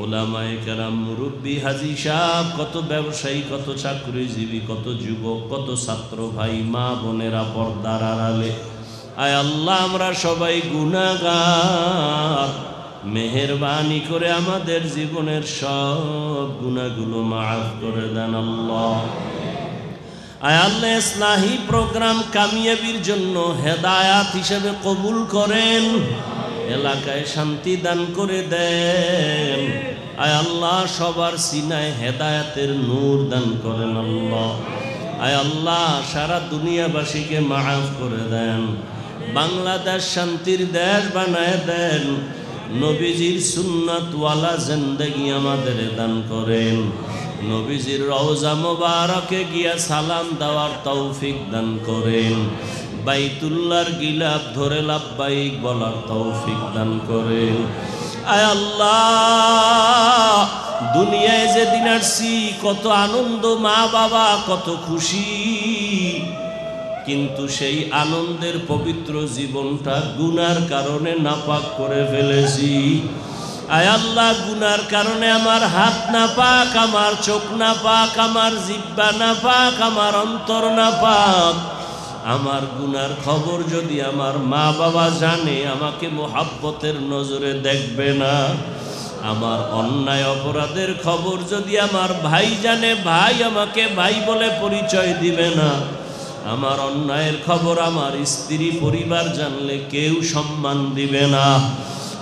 ওলামায়ে কেরাম, মুরব্বী, হাজী সাহেব, কত ব্যবসায়ী, কত চাকরিজীবী, কত যুবক, কত ছাত্র ভাই, মা বোনেরা, পর্দার আড়ালে, আয় আল্লাহ আমরা সবাই গুনাহগার। মেহেরবানি করে আমাদের জীবনের সব গুনাহগুলো মাফ করে দেন আল্লাহ। আয় আল্লাহ, ইসলাহি প্রোগ্রাম কামিয়াবির জন্য হেদায়াত হিসেবে কবুল করেন, এলাকায় শান্তি দান করে দেন। আয় আল্লাহ, সবার সিনায় হেদায়াতের নূর দান করেন আল্লাহ। আয় আল্লাহ, সারা দুনিয়াবাসীকে মাফ করে দেন। বাংলাদেশ শান্তির দেশ বানায় দেন। নবীজির সুন্নাতওয়ালা জিন্দেগি আমাদের দান করেন। নবীজির রওজা মোবারকে গিয়া সালাম দেওয়ার তৌফিক দান করেন। বাইতুল্লাহর গিলাফ ধরে লাব্বাইক বলার তৌফিক দান করেন। আয় আল্লাহ, দুনিয়ায় যেদিন আসছি কত আনন্দ, মা বাবা কত খুশি, কিন্তু সেই আনন্দের পবিত্র জীবনটা গুনার কারণে নাপাক করে ফেলেছি। আয় আল্লাহ, গুনার কারণে আমার হাত নাপাক, আমার চোখ নাপাক, আমার জিহ্বা নাপাক, আমার অন্তর নাপাক। আমার গুনার খবর যদি আমার মা বাবা জানে, আমাকে মোহাব্বতের নজরে দেখবে না। আমার অন্যায় অপরাধের খবর যদি আমার ভাই জানে, ভাই আমাকে ভাই বলে পরিচয় দিবে না। আমার অন্যায়ের খবর আমার স্ত্রী পরিবার জানলে কেউ সম্মান দিবে না।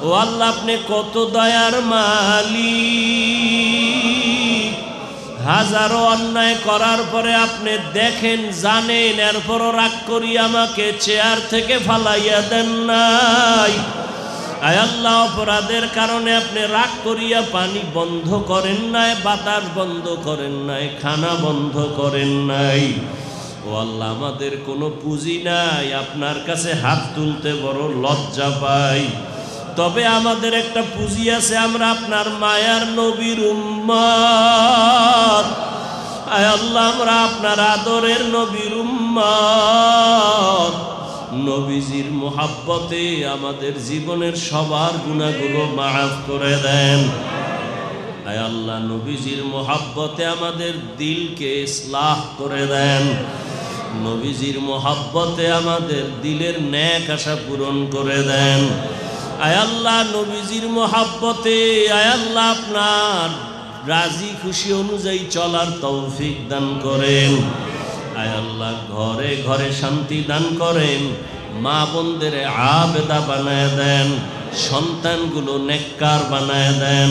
ও আল্লাহ, আপনি কত দয়ার মালিক। হাজারো অন্যায় করার পরে আপনি দেখেন, জানেন, এরপরও রাগ করি আমাকে চেয়ার থেকে ফালাইয়া দেন নাই। আয় আল্লাহ, অপরাধের কারণে আপনি রাগ করিয়া পানি বন্ধ করেন নাই, বাতাস বন্ধ করেন নাই, খানা বন্ধ করেন নাই। ও আল্লাহ, আমাদের কোনো পুঁজি নাই, আপনার কাছে হাত তুলতে বড় লজ্জা পাই। তবে আমাদের একটা পুঁজি আছে, আমরা আপনার মায়ার নবীর উম্মত। আয় আল্লাহ, আমরা আপনার আদরের নবীর উম্মত। নবীজির মোহাব্বতে আমাদের জীবনের সবার গুনাহগুলো মাফ করে দেন। আয় আল্লাহ, নবীজির মোহাব্বতে আমাদের দিলকে ইসলাহ করে দেন। নবীজির মোহাব্বতে আমাদের দিলের নেক আশা পূরণ করে দেন। আয় আল্লাহ, নবীজির মোহাব্বতে আয় আল্লাহ আপনার রাজি খুশি অনুযায়ী চলার তৌফিক দান করেন। আয় আল্লাহ, ঘরে ঘরে শান্তি দান করেন। মা বোনদের আবেদা বানায় দেন, সন্তানগুলো নেককার বানায় দেন।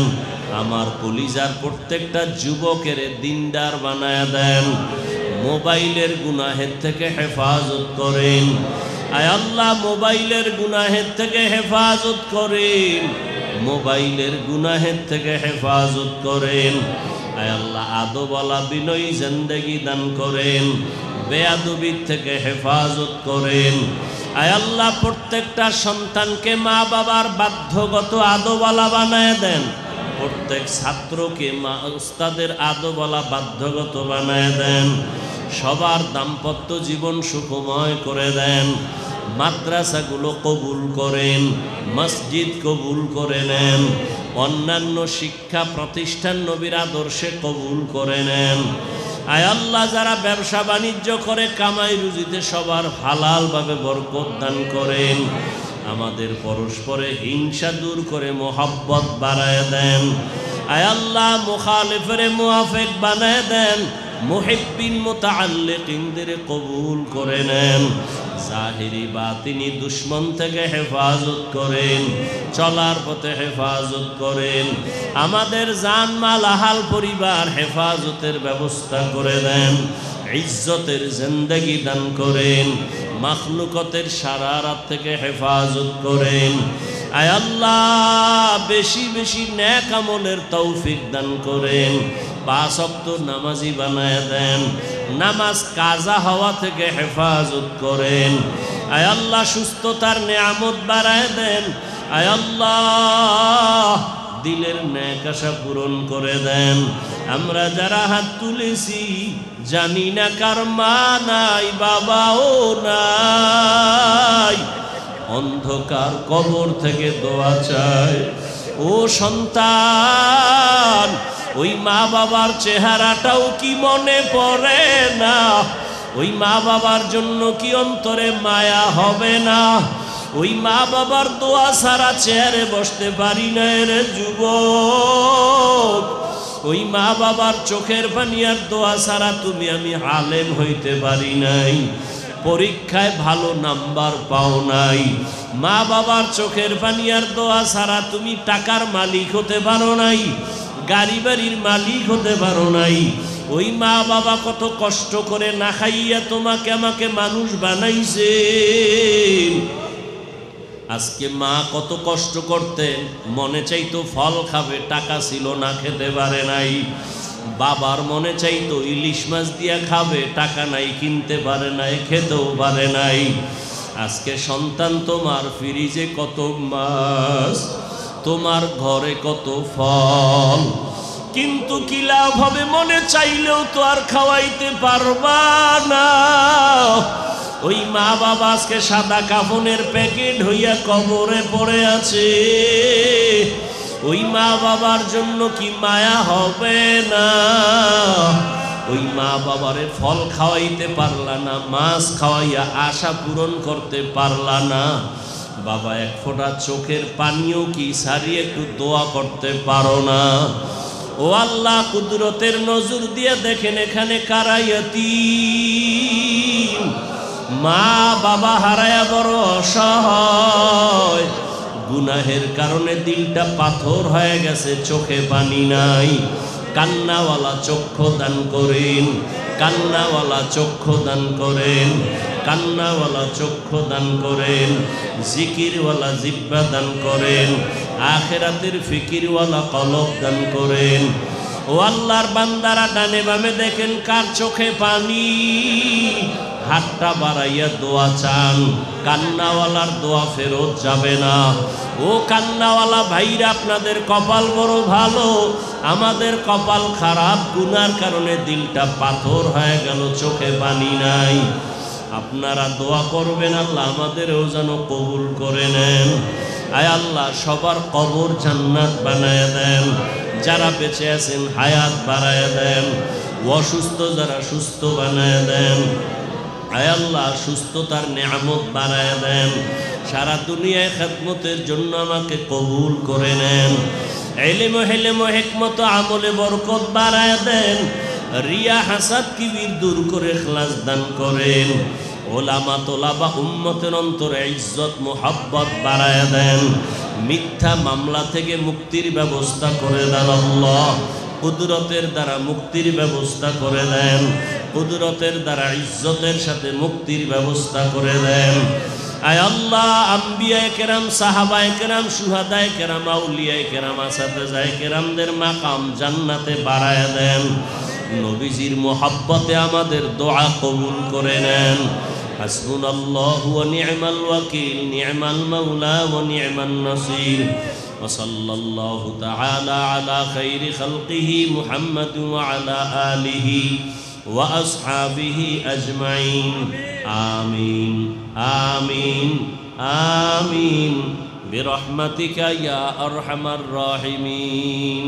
আমার কলিজার প্রত্যেকটা যুবকের দিনদার বানায় দেন। মোবাইলের গুনাহের থেকে হেফাজত করেন। আয় আল্লাহ, মোবাইলের গুনাহের থেকে হেফাজত করেন। মোবাইলের গুনাহের থেকে হেফাজত করেন। আয় আল্লাহ, আদবওয়ালা বিনয়ী জিন্দেগি দান করেন। বেয়াদবির থেকে হেফাজত করেন। আয় আল্লাহ, প্রত্যেকটা সন্তানকে মা বাবার বাধ্যগত আদবওয়ালা বানায় দেন। প্রত্যেক ছাত্রকে মা উস্তাদের আদবওয়ালা বাধ্যগত বানায় দেন। সবার দাম্পত্য জীবন সুখময় করে দেন। মাদ্রাসাগুলো কবুল করেন, মসজিদ কবুল করে নেন। অন্যান্য শিক্ষা প্রতিষ্ঠান নবীর আদর্শে কবুল করে নেন। আয় আল্লাহ, যারা ব্যবসা বাণিজ্য করে কামাই রুজিতে সবার হালালভাবে বরকত দান করেন। আমাদের পরস্পরে হিংসা দূর করে মোহাব্বত বাড়ায় দেন। আয় আল্লাহ, মুখালিফের মুআফিক বানায় দেন। মুহিব্বিন মুতাআল্লিকিনদের কবুল করে নেন। জাহিরি বাতিনি দুশ্মন থেকে হেফাজত করেন। চলার পথে হেফাজত করেন। আমাদের জান মাল আহাল পরিবার হেফাজতের ব্যবস্থা করে দেন। ইজ্জতের জিন্দেগি দান করেন। মাখলুকতের শারারাত থেকে হেফাজত করেন। আয় আল্লাহ, বেশি বেশি নেক আমলের তৌফিক দান করেন। 5 ওয়াক্ত নামাজি বানায় দেন। নামাজ কাজা হওয়া থেকে হেফাজত করেন। আয় আল্লাহ, সুস্থতার নেয়ামত বাড়ায় দেন। আয় আল্লাহ, দিলের নেক আশা পূরণ করে দেন। আমরা যারা হাত তুলেছি জানি না কার মা নাই, বাবাও নাই। অন্ধকার কবর থেকে দোয়া চাই। ও সন্তান, ওই মা বাবার চেহারাটাও কি মনে পড়ে না? ওই মা বাবার জন্য কি অন্তরে মায়া হবে না? ওই মা বাবার দোয়া ছাড়া চেয়ারে বসতে পারি না রে যুবক। ওই মা বাবার চোখের পানি আর দোয়া ছাড়া তুমি আমি আলেম হইতে পারি নাই। পরীক্ষায় ভালো নাম্বার পাও নাই। মা বাবার চোখের পানি আর দোয়া ছাড়া তুমি টাকার মালিক হতে পারো নাই, গাড়ি বাড়ির মালিক হতে পারো নাই। ওই মা বাবা কত কষ্ট করে না খাইয়া তোমাকে আমাকে মানুষ বানাইছে। আজকে মা কত কষ্ট করতেন, মনে চাইতো ফল খাবে, টাকা ছিল না, খেতে পারে নাই। বাবার মনে চাইতো ইলিশ মাছ দিয়া খাবে, টাকা নাই, কিনতে পারে নাই, খেতেও পারে নাই। আজকে সন্তান তোমার ফ্রিজে কত মাছ, তোমার ঘরে কত ফল, কিন্তু কি লাভ হবে? মনে চাইলেও তো আর খাওয়াইতে পারবা না। ওই মা বাবা আজকে সাদা কাফনের প্যাকেট হইয়া কবরে পড়ে আছে। ওই মা বাবার জন্য কি মায়া হবে না? ওই মা বাবারে ফল খাওয়াইতে পারলা না, মাছ খাওয়াইয়া আশা পূরণ করতে পারলা না। বাবা এক ফোঁটা চোখের পানিও কি সারিয়ে একটু দোয়া করতে পারো না? ও আল্লাহ, কুদরতের নজর দিয়ে দেখেন এখানে কারা ইয়াতীম, মা বাবা হারায়া বড় অসহায়, গুনাহের কারণে দিলটা পাথর হয়ে গেছে, চোখে পানি নাই। কান্নাওয়ালা চক্ষু দান করেন, কান্নাওয়ালা চক্ষু দান করেন, কান্নাওয়ালা চক্ষু দান করেন, জিকিরওয়ালা জিহ্বা দান করেন, আখিরাতের ফিকিরওয়ালা কলব দান করেন। ও আল্লাহর বান্দারা, ডানে বামে দেখেন কার চোখে পানি, হাতটা বাড়াইয়া দোয়া চান। কান্নাওয়ালার দোয়া ফেরত যাবে না। ও কান্নাওয়ালা ভাইরা, আপনাদের কপাল বড় ভালো, আমাদের কপাল খারাপ। গুনার কারণে দিলটা পাথর হয়ে গেল, চোখে পানি নাই। আপনারা দোয়া করবেন, আল্লাহ আমাদেরও যেন কবুল করে নেন। আয় আল্লাহ, সবার কবর জান্নাত বানায় দেন। যারা বেঁচে আছেন হায়াত বাড়ায় দেন, অসুস্থ যারা সুস্থ বানায় দেন। আয় আল্লাহ, সুস্থতার নেয়ামত বাড়ায় দেন। সারা দুনিয়ায় খেদমতের জন্য আমাকে কবুল করে নেন। ইলম হিলম হিকমত আমলে বরকত বাড়ায় দেন। রিয়া হাসাদ কিবির দূর করে ইখলাস দান করেন। ওলামা তোলাবা উম্মতের অন্তরে ইজ্জত মুহাব্বত বাড়ায় দেন। মিথ্যা মামলা থেকে মুক্তির ব্যবস্থা করে দেন আল্লাহ। কুদরতের দ্বারা মুক্তির ব্যবস্থা করে দেন। কুদরতের দ্বারা ইজ্জতের সাথে মুক্তির ব্যবস্থা করে দেন। আয় আল্লাহ, আম্বিয়ায়ে কেরাম, সাহাবায়ে কেরাম, শুহাদায়ে কেরাম, আউলিয়ায়ে কেরাম, আসাতেজায়ে কেরামদের মাকাম জান্নাতে বাড়ায় দেন। নবীজির মোহাব্বতে আমাদের দোয়া কবুল করে নেন। হাসবুনাল্লাহু ওয়া নি'মাল ওয়াকিল, নি'মাল মাওলা ওয়া নি'মান নাসির। ওয়া সাল্লাল্লাহু তাআলা আলা খাইরি খালকিহি মুহাম্মাদ ওয়া আলা আলিহি ওয়া আসহাবিহি আজমাইন। আমিন আমিন আমিন বিরহমাতিকা ইয়া আরহামার রাহিমিন।